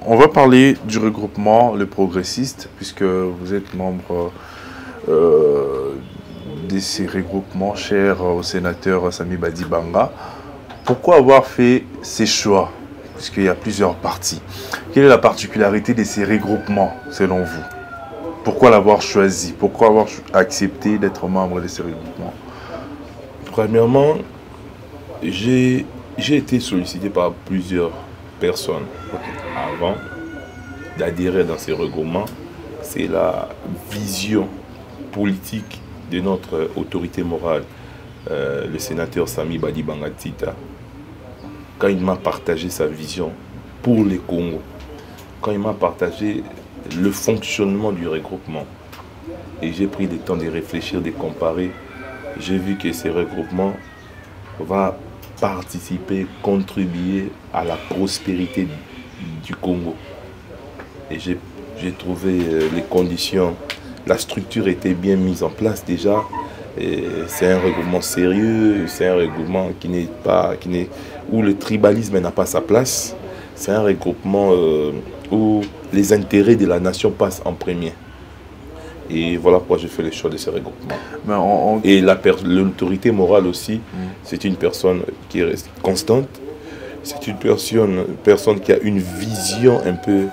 on va parler du regroupement, le progressiste, puisque vous êtes membre de ces regroupements, chers au sénateur Sami Badibanga. Pourquoi avoir fait ces choix? Puisqu'il y a plusieurs partis. Quelle est la particularité de ces regroupements, selon vous? Pourquoi l'avoir choisi? Pourquoi avoir accepté d'être membre de ces regroupements? Premièrement, j'ai été sollicité par plusieurs personnes avant d'adhérer dans ces regroupements. C'est la vision politique de notre autorité morale, le sénateur Sami Badibanga Tita, quand il m'a partagé sa vision pour les Congo, quand il m'a partagé le fonctionnement du regroupement, et j'ai pris le temps de réfléchir, de comparer, j'ai vu que ces regroupements vont participer, contribuer à la prospérité du Congo. Et j'ai trouvé les conditions. La structure était bien mise en place déjà. C'est un regroupement sérieux, c'est un regroupement où le tribalisme n'a pas sa place. C'est un regroupement où les intérêts de la nation passent en premier. Et voilà pourquoi j'ai fait le choix de ce regroupement. Et l'autorité morale aussi, c'est une personne qui reste constante. C'est une personne qui a une vision un peu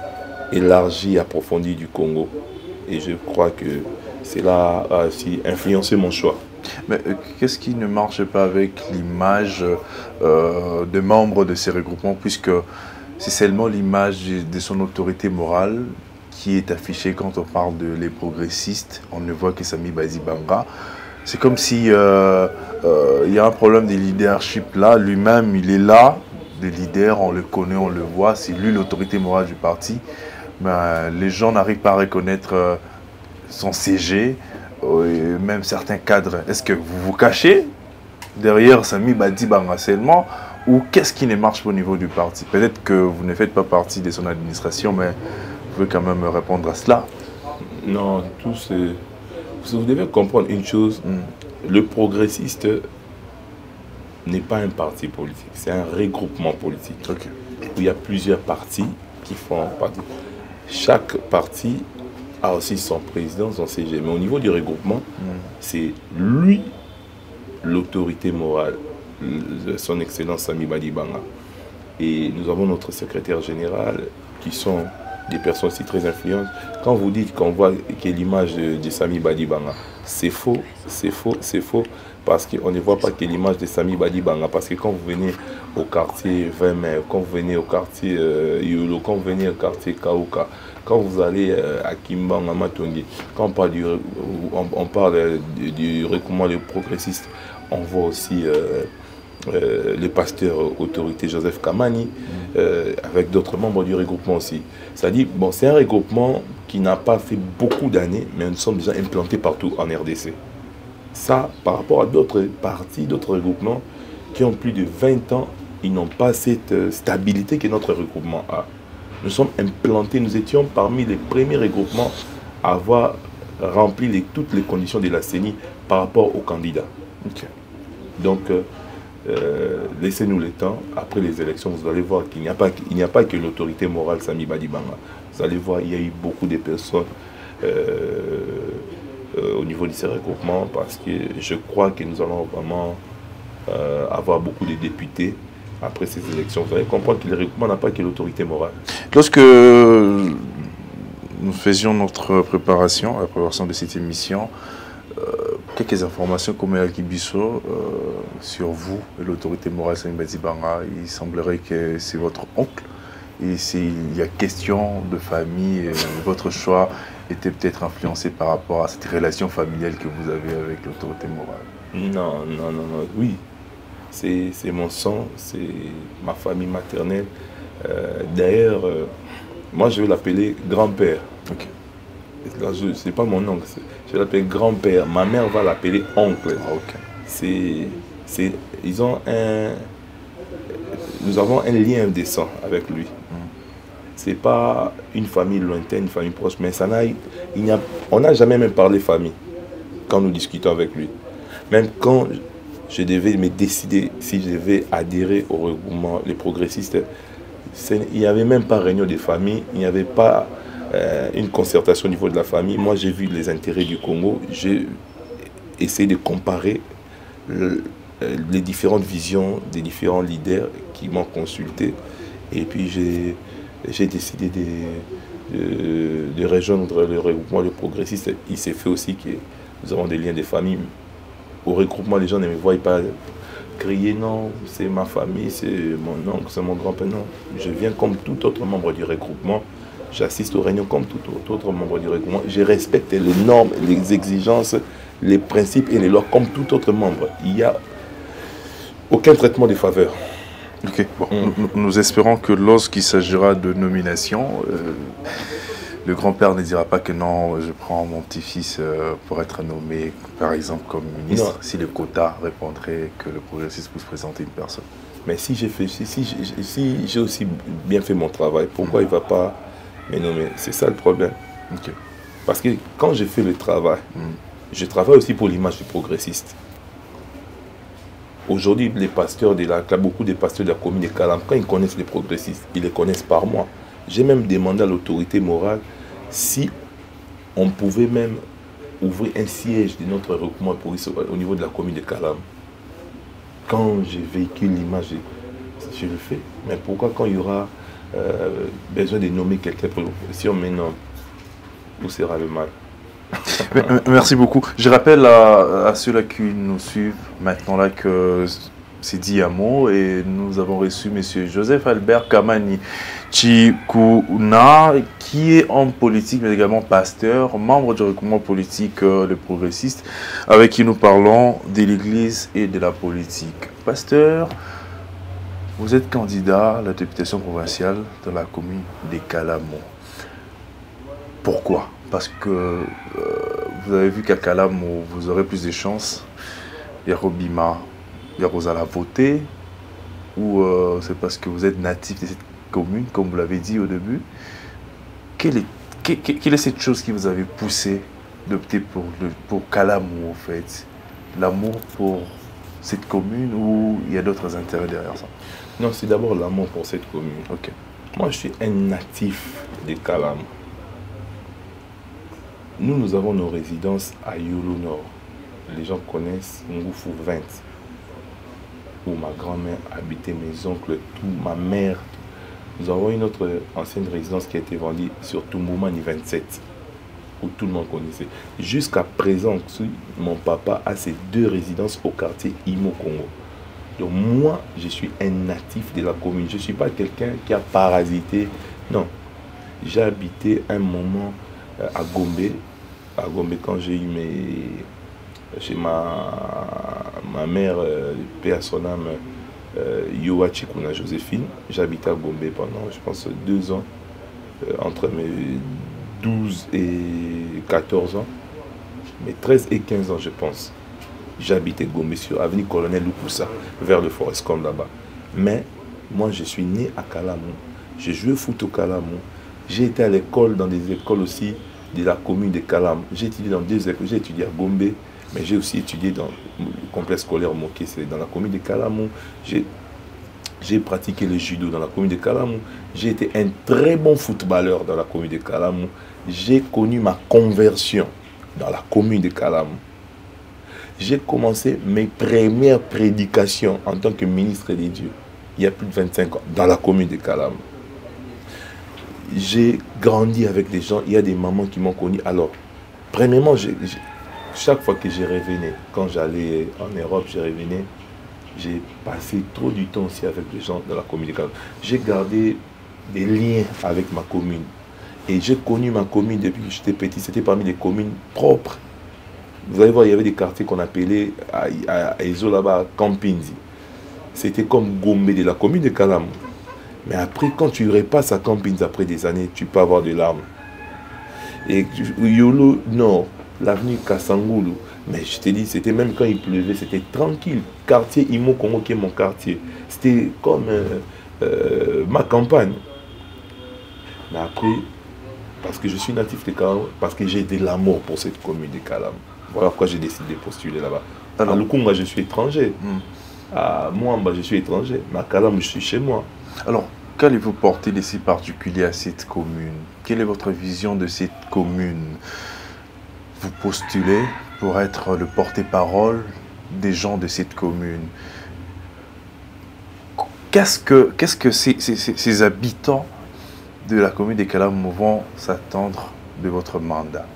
élargie, approfondie du Congo. Et je crois que cela a aussi influencé mon choix. Mais qu'est-ce qui ne marche pas avec l'image de membres de ces regroupements, puisque c'est seulement l'image de son autorité morale qui est affichée quand on parle de les progressistes. On ne voit que Sami Badibanga. C'est comme si il y a un problème de leadership là. Lui-même, il est là, le leader, on le connaît, on le voit. C'est lui l'autorité morale du parti. Mais les gens n'arrivent pas à reconnaître son CG, et même certains cadres. Est-ce que vous vous cachez derrière Sami Badi Banga seulement, ou qu'est-ce qui ne marche pas au niveau du parti? Peut-être que vous ne faites pas partie de son administration, mais vous pouvez quand même me répondre à cela. Non, vous devez comprendre une chose, le progressiste n'est pas un parti politique, c'est un regroupement politique. Okay. Où il y a plusieurs partis qui font partie. Chaque parti a aussi son président, son CG. Mais au niveau du regroupement, c'est lui l'autorité morale, son excellence Sami Badi Banga. Et nous avons notre secrétaire général qui sont des personnes aussi très influentes. Quand vous dites qu'on voit qu'il y a l'image de Sami Badi Banga, c'est faux, c'est faux, c'est faux. Parce qu'on ne voit pas que l'image de Sami Badi Banga. Parce que quand vous venez au quartier 20 mai, quand vous venez au quartier Yolo, quand vous venez au quartier Kauka, quand vous allez à Kimbang, à Matongi, quand on parle du regroupement des progressistes, on voit aussi le pasteur autorité Joseph Kamani, avec d'autres membres du regroupement aussi. C'est-à-dire, bon, c'est un regroupement qui n'a pas fait beaucoup d'années, mais nous sommes déjà implantés partout en RDC. Ça, par rapport à d'autres partis, d'autres regroupements qui ont plus de 20 ans, ils n'ont pas cette stabilité que notre regroupement a. Nous sommes implantés, nous étions parmi les premiers regroupements à avoir rempli toutes les conditions de la CENI par rapport aux candidats. Okay. Donc, laissez-nous le temps. Après les élections, vous allez voir qu'il n'y a pas que l'autorité morale Sami Badi Banga. Vous allez voir, il y a eu beaucoup de personnes au niveau de ces regroupements, parce que je crois que nous allons vraiment avoir beaucoup de députés après ces élections. Vous allez comprendre que le regroupement n'a pas que l'autorité morale. Lorsque nous faisions notre préparation, la préparation de cette émission, quelques informations comme El Kibiso sur vous et l'autorité morale Sami Badi Banga. Il semblerait que c'est votre oncle. Et s'il y a question de famille, votre choix était peut-être influencé par rapport à cette relation familiale que vous avez avec l'autorité morale. Non, non, non, non. Oui, c'est mon sang, c'est ma famille maternelle. D'ailleurs, moi je vais l'appeler grand-père. Okay. Ce n'est pas mon oncle, je l'appelle grand-père. Ma mère va l'appeler oncle. Okay. Nous avons un lien de sang avec lui. C'est pas une famille lointaine, une famille proche, mais on n'a jamais même parlé famille quand nous discutons avec lui. Même quand je devais me décider si je devais adhérer au regroupement, les progressistes, il n'y avait même pas réunion de famille, il n'y avait pas une concertation au niveau de la famille. Moi, j'ai vu les intérêts du Congo, j'ai essayé de comparer les différentes visions des différents leaders qui m'ont consulté, et puis j'ai décidé de rejoindre le regroupement de progressistes. Il s'est fait aussi que nous avons des liens de famille. Au regroupement, les gens ne me voient pas crier non, c'est ma famille, c'est mon oncle, c'est mon grand-père. Non, je viens comme tout autre membre du regroupement. J'assiste aux réunions comme tout autre membre du regroupement. Je respecte les normes, les exigences, les principes et les lois comme tout autre membre. Il n'y a aucun traitement de faveur. Okay. Bon, nous espérons que lorsqu'il s'agira de nomination, le grand-père ne dira pas que non, je prends mon petit-fils pour être nommé, par exemple, comme ministre, non. Si le quota répondrait que le progressiste puisse présenter une personne. Mais si j'ai aussi bien fait mon travail, pourquoi il ne va pas me nommer? C'est ça le problème. Okay. Parce que quand je fais le travail, je travaille aussi pour l'image du progressiste. Aujourd'hui, les pasteurs beaucoup de pasteurs de la commune de Kalam, quand ils connaissent les progressistes, ils les connaissent par moi. J'ai même demandé à l'autorité morale si on pouvait même ouvrir un siège de notre regroupement au niveau de la commune de Kalam. Quand je véhicule l'image, je le fais. Mais pourquoi quand il y aura besoin de nommer quelqu'un pour l'opposition, mais non, où sera le mal? Merci beaucoup. Je rappelle à ceux-là qui nous suivent maintenant là que c'est dit à mot et nous avons reçu M. Joseph Albert Kamani Chikuna, qui est homme politique mais également pasteur, membre du regroupement politique Les Progressistes, avec qui nous parlons de l'Église et de la politique. Pasteur, vous êtes candidat à la députation provinciale de la commune des Calamo. Pourquoi? Parce que vous avez vu qu'à Calamo, vous aurez plus de chances. Yarobima, il y a vous allez voter ou c'est parce que vous êtes natif de cette commune, comme vous l'avez dit au début? Quelle est cette chose qui vous avait poussé d'opter pour Kalamou, en fait? L'amour pour cette commune ou il y a d'autres intérêts derrière ça? Non, c'est d'abord l'amour pour cette commune. Ok. Moi, je suis un natif de Kalamou. Nous avons nos résidences à Yolo Nord. Les gens connaissent Ngoufou 20, où ma grand-mère habitait, mes oncles, tout, ma mère. Nous avons une autre ancienne résidence qui a été vendue sur Toumoumani 27, où tout le monde connaissait. Jusqu'à présent, mon papa a ces 2 résidences au quartier Imo Congo. Donc moi, je suis un natif de la commune. Je ne suis pas quelqu'un qui a parasité. Non. J'ai habité un moment à Gombe. À Gombe, quand j'ai eu chez ma mère, paix à son âme, Yoa Chikuna Joséphine. J'habitais à Gombe pendant, je pense, 2 ans, entre mes 12 et 14 ans, mes 13 et 15 ans, je pense. J'habitais Gombe sur avenue Colonel Lukusa, vers le Forescom là-bas. Mais moi, je suis né à Kalamou. J'ai joué foot au Kalamou. J'ai été à l'école, dans des écoles aussi de la commune de Kalamou. J'ai étudié dans 2 écoles. J'ai étudié à Gombe, mais j'ai aussi étudié dans le complexe scolaire Moké, c'est dans la commune de Kalamou. J'ai pratiqué le judo dans la commune de Kalamou. J'ai été un très bon footballeur dans la commune de Kalamou. J'ai connu ma conversion dans la commune de Kalamou. J'ai commencé mes premières prédications en tant que ministre des dieux, il y a plus de 25 ans, dans la commune de Kalamou. J'ai grandi avec des gens, il y a des mamans qui m'ont connu. Alors, premièrement, chaque fois que je revenais, quand j'allais en Europe, je revenais, j'ai passé trop du temps aussi avec les gens de la commune de Kalamou. J'ai gardé des liens avec ma commune. Et j'ai connu ma commune depuis que j'étais petit. C'était parmi les communes propres. Vous allez voir, il y avait des quartiers qu'on appelait à Ezo là-bas, Campinzi. C'était comme Gombe de la commune de Kalamou. Mais après, quand tu repasses à Campinzi après des années, tu peux avoir de larmes. Et Yolo Nord, l'avenue Kassangoulou, mais je te dis, c'était même quand il pleuvait, c'était tranquille. Quartier Imo Congo qui est mon quartier. C'était comme ma campagne. Mais après, parce que je suis natif de Kalamou, parce que j'ai de l'amour pour cette commune de Kalamou. Voilà pourquoi j'ai décidé de postuler là-bas. À Lukunga, je suis étranger. À Mwamba, je suis étranger. Mais à Kalamou, je suis chez moi. Alors, qu'allez-vous porter de si particulier à cette commune? Quelle est votre vision de cette commune? Vous postulez pour être le porte-parole des gens de cette commune. Qu'est-ce que ces habitants de la commune de Kalamou vont s'attendre de votre mandat?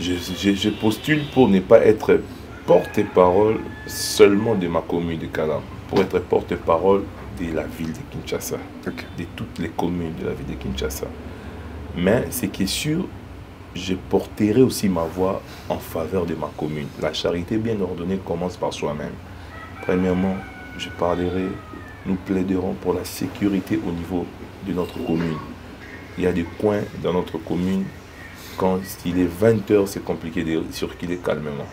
Je postule pour ne pas être porte-parole seulement de ma commune de Kalamou, pour être porte-parole de la ville de Kinshasa, de toutes les communes de la ville de Kinshasa. Mais ce qui est sûr, je porterai aussi ma voix en faveur de ma commune. La charité bien ordonnée commence par soi-même. Premièrement, je parlerai, nous plaiderons pour la sécurité au niveau de notre commune. Il y a des coins dans notre commune, quand il est 20 h, c'est compliqué de circuler calmement.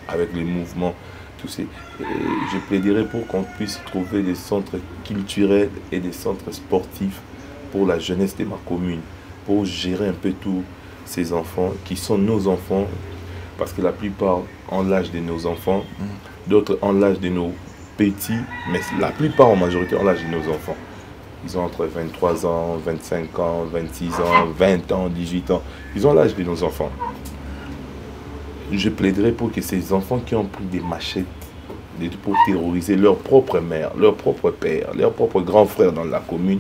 Avec les mouvements, tout ça. Je plaiderai pour qu'on puisse trouver des centres culturels et des centres sportifs pour la jeunesse de ma commune, pour gérer un peu tous ces enfants qui sont nos enfants, parce que la plupart ont l'âge de nos enfants, d'autres ont l'âge de nos petits, mais la plupart en majorité ont l'âge de nos enfants. Ils ont entre 23 ans, 25 ans, 26 ans, 20 ans, 18 ans. Ils ont l'âge de nos enfants. Je plaiderai pour que ces enfants qui ont pris des machettes pour terroriser leur propre mère, leur propre père, leur propre grand frère dans la commune,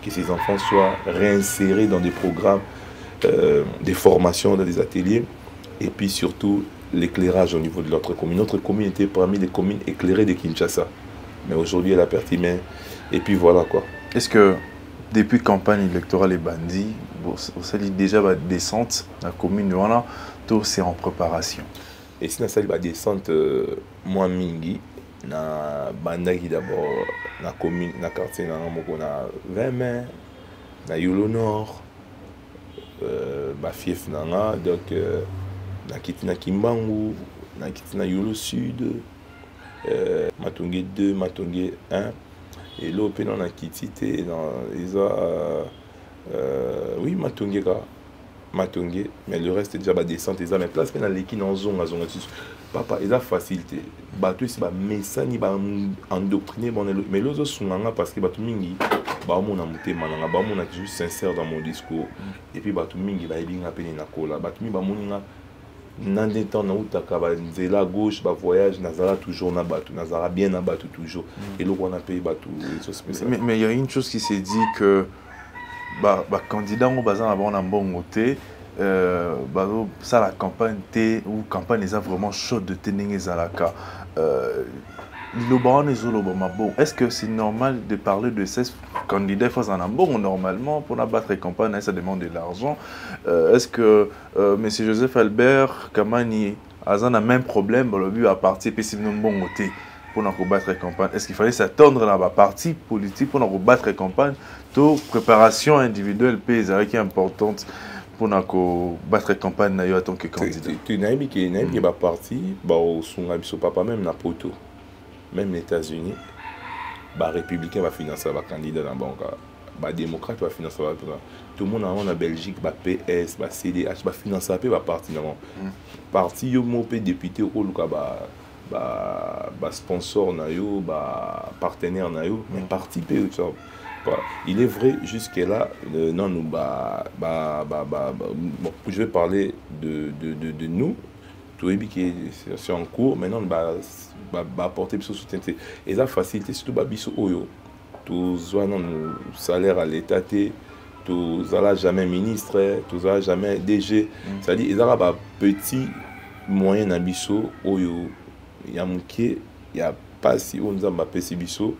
que ces enfants soient réinsérés dans des programmes, des formations, dans des ateliers, et puis surtout l'éclairage au niveau de notre commune. Notre commune était parmi les communes éclairées de Kinshasa. Mais aujourd'hui, elle a perdu main. Et puis voilà quoi. Est-ce que depuis campagne électorale et bandit, vous savez déjà la descente, la commune, voilà, tout c'est en préparation? Et si nous avons la descente, moi, Mingi, na bandaki d'abord, na commune, na quartier, na 20 mai, na Yolo Nord, ma fief nanga, donc, na kiti na Kimbangu, na kiti na Yolo Sud, Matongé 2, Matongé 1. Et là, on a quitté, oui, Matongé, Matongé, mais le reste est déjà descente, ils ont mis place, mais dans l'équipe, en zone, papa, ils ont facilité. Bateau, c'est un message, ils ont endoctriné, mais les autres sont là parce que bateau mingi, on a monté, on a toujours sincère dans mon discours. Et puis bateau mingi, ils ont appelé na kola, bateau mingi, dans des temps où tu as la gauche, bah voyage, Nazara toujours na bateau, Nazara bien na bateau toujours. Et là, on a payé bateau. Mais il y a une chose qui s'est dit que bah candidat au bazar avant un bon côté, ça la campagne ou campagne est vraiment chaude de tenir les alaka. Est-ce que c'est normal de parler de ces candidats face à un bon normalement pour battre la campagne, ça demande de l'argent. Est-ce que M. Joseph Albert Kamani a le même problème le but à partir et c'est un bon côté pour battre la campagne? Est-ce qu'il fallait s'attendre à la partie politique pour battre la campagne? Toute préparation individuelle qui est importante pour battre la campagne en tant que candidat. Tu n'as pas parti, son papa même na poto. Même les États-Unis, les républicains vont financer les candidats dans la banque, les démocrates vont financer les candidats. Tout le monde en Belgique, les PS, les CDH, va financer les partis. Les partis, les députés, les sponsors, les partenaires, mais partis, il est vrai, jusque-là, je vais parler de nous. Tout est en cours, maintenant, va apporter plus de soutien. Et la facilité, surtout, biso oyo. Tous nos salaires à l'État, tous n'ont jamais ministre, tous n'ont jamais DG. C'est-à-dire, ils ont un petit moyen na biso oyo. Il y a il y a pas si on a petit biso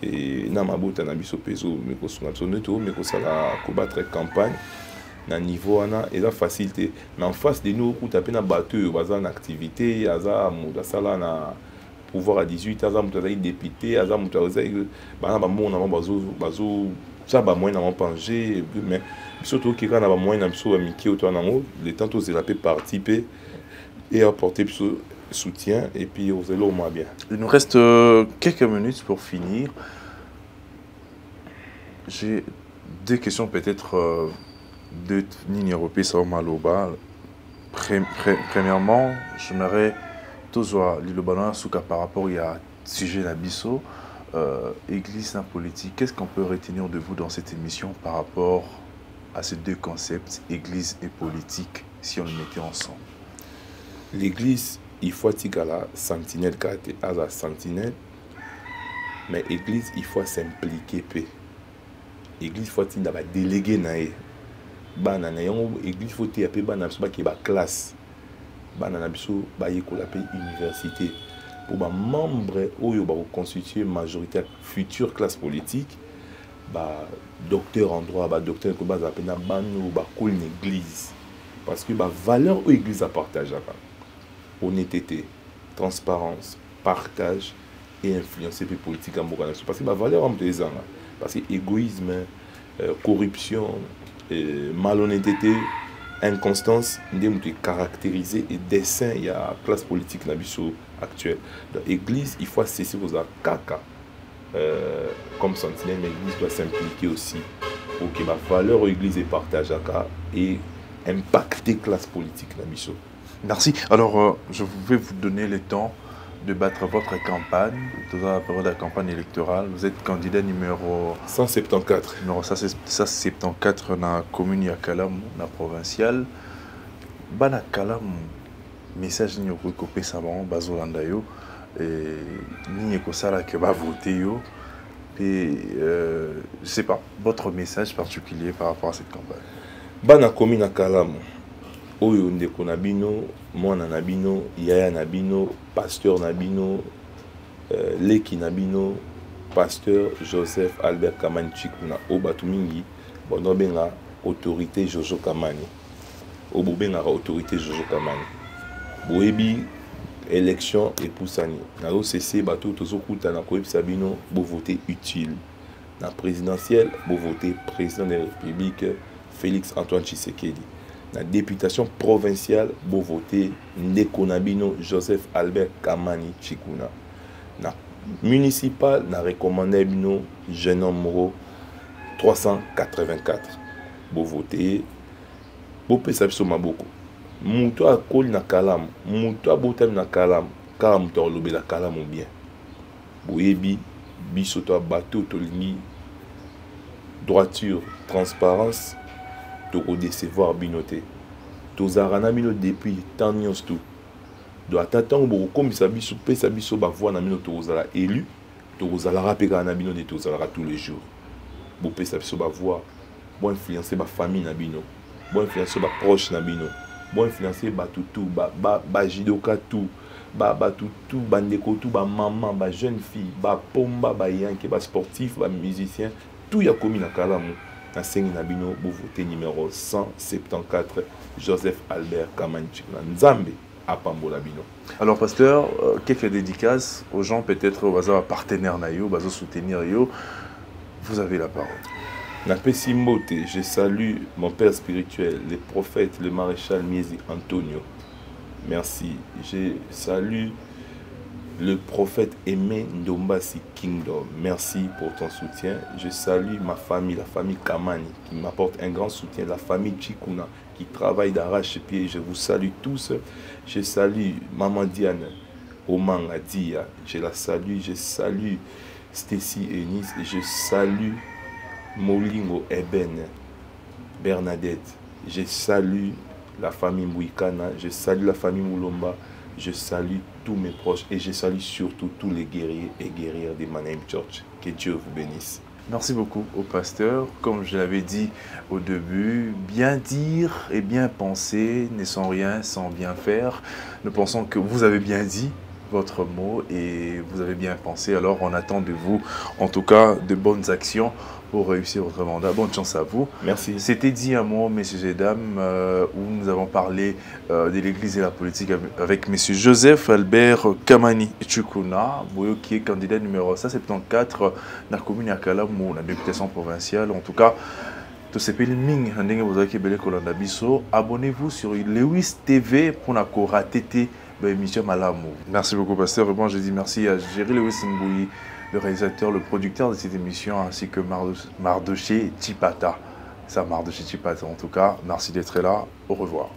et na mabota na biso peso, mais qu'on soit mais qu'on ça la combattre campagne. Na niveau et la facilité mais en face de nous où taper na bateau baza en activité aza mudasala na pouvoir à 18 aza mutaza député aza mutaza bana ba mona bazo ça ba moyen na manger mais surtout qui quand na ba moyen na biso amiki autour na ngo les temps tous la participer et apporter soutien et puis aux élèves au moins bien. Il nous reste quelques minutes pour finir. J'ai deux questions peut-être de lignes européennes sur Maloba. Premièrement, j'aimerais toujours l'Ilobalan Souka par rapport à sujet d'Abisso, Église et politique. Qu'est-ce qu'on peut retenir de vous dans cette émission par rapport à ces deux concepts, Église et politique, si on les mettait ensemble? L'Église, il faut que la sentinelle à la sentinelle, mais l'Église, il faut s'impliquer. L'Église, il faut déléguer. L'église faut que la classe université pour les membres qui constituent majorité future classe politique docteur en droit docteur qui une église parce que la valeur où l'église a partagé honnêteté transparence partage et influencer les politiques en parce que la valeur parce que égoïsme corruption malhonnêteté, inconstance, nous caractériser et dessin il y a la classe politique actuelle. Dans l'église, il faut cesser vos caca comme sentinelle, mais l'église doit s'impliquer aussi pour que la valeur de l'église est partagée et impacter la classe politique. Merci. Alors, je vais vous donner le temps de battre votre campagne, dans la période de la campagne électorale. Vous êtes candidat numéro 174. Numéro 174 dans la commune de Kalam, dans la provinciale. Dans la Kalam, message n'y a pas coupé ça va bazolanda yo et n'y a pas ça là que va voter yo et je sais pas votre message particulier par rapport à cette campagne. Dans la commune de Kalam. Oyo ndeko na bino, mwana na bino, yaya na bino, pasteur na bino, leki na bino, pasteur Joseph Albert Kamani Chikuna, obatu mingi, bono benga autorité Jojo Kamani. Obo benga autorité Jojo Kamani. Boebi élection et poussani. Na OCC bato tozo kuta na koyeb sabino, bo voter utile. Na présidentielle, bo voter président de la République Félix Antoine Tshisekedi. La députation provinciale, vous votez Ndeko Nabino Joseph Albert Kamani Chikuna. Na municipal, na recommandé bino jeune homme numéro 384. Vous votez, vous pesa biso maboko. Muto akoli na kalamu, muto abotam na kalamu, car muto lobe la kalamu bien. Boyebi biso to bateau to lingi droiture, transparence, to décevoir binoté. Tozarana bino depuis tant nyos tout. Do attendre beaucoup comme ça biso pesa biso ba voix na bino tozala élu, tozala rapeka na bino de tozala tous les jours. Bo pesa biso ba voix, bo influencer ba famille na bino, bo influencer ba proche na bino, bo influencer ba tout ba jidoka tout. Ba tout bandeko tout ba maman ba jeune fille ba pomba ba yanke ba sportif ba musicien tout ya komi na kalamu na sengi na bino bo voter numéro 174 Joseph Albert Kamani Tshikuna Nzambe apambola bino. Alors pasteur, quelques dédicaces aux gens peut-être au hasard partenaires na yo, bazo soutenir yo. Vous avez la parole. Na pesi mbote, je salue mon père spirituel, le prophète, le maréchal Miezi Antonio. Merci. Je salue le prophète Aimé Ndombasi Kingdom. Merci pour ton soutien. Je salue ma famille, la famille Kamani, qui m'apporte un grand soutien. La famille Tshikuna, qui travaille d'arrache-pied. Je vous salue tous. Je salue Maman Diane, Oman Adia. Je la salue. Je salue Stacy Eunice. Et je salue Molingo Eben, Bernadette. Je salue la famille Mouikana, je salue la famille Moulomba, je salue tous mes proches et je salue surtout tous les guerriers et guerrières de Manaim Church. Que Dieu vous bénisse. Merci beaucoup au pasteur. Comme je l'avais dit au début, bien dire et bien penser ne sont rien sans bien faire. Nous pensons que vous avez bien dit votre mot et vous avez bien pensé. Alors on attend de vous, en tout cas, de bonnes actions pour réussir votre mandat. Bonne chance à vous. Merci. C'était dit un mot, messieurs et dames, où nous avons parlé de l'Église et la politique avec monsieur Joseph Albert Kamani Tshikuna, qui est candidat numéro 174 dans la commune de Kalamu, la députation provinciale. En tout cas, abonnez-vous sur Lewis TV pour ne rater l'émission Malamu. Merci beaucoup, pasteur. Et bon, je dis merci à Jerry Lewis Mbouyi, le réalisateur, le producteur de cette émission, ainsi que Mardoché Chipata. Ça, Mardoché Chipata. En tout cas, merci d'être là. Au revoir.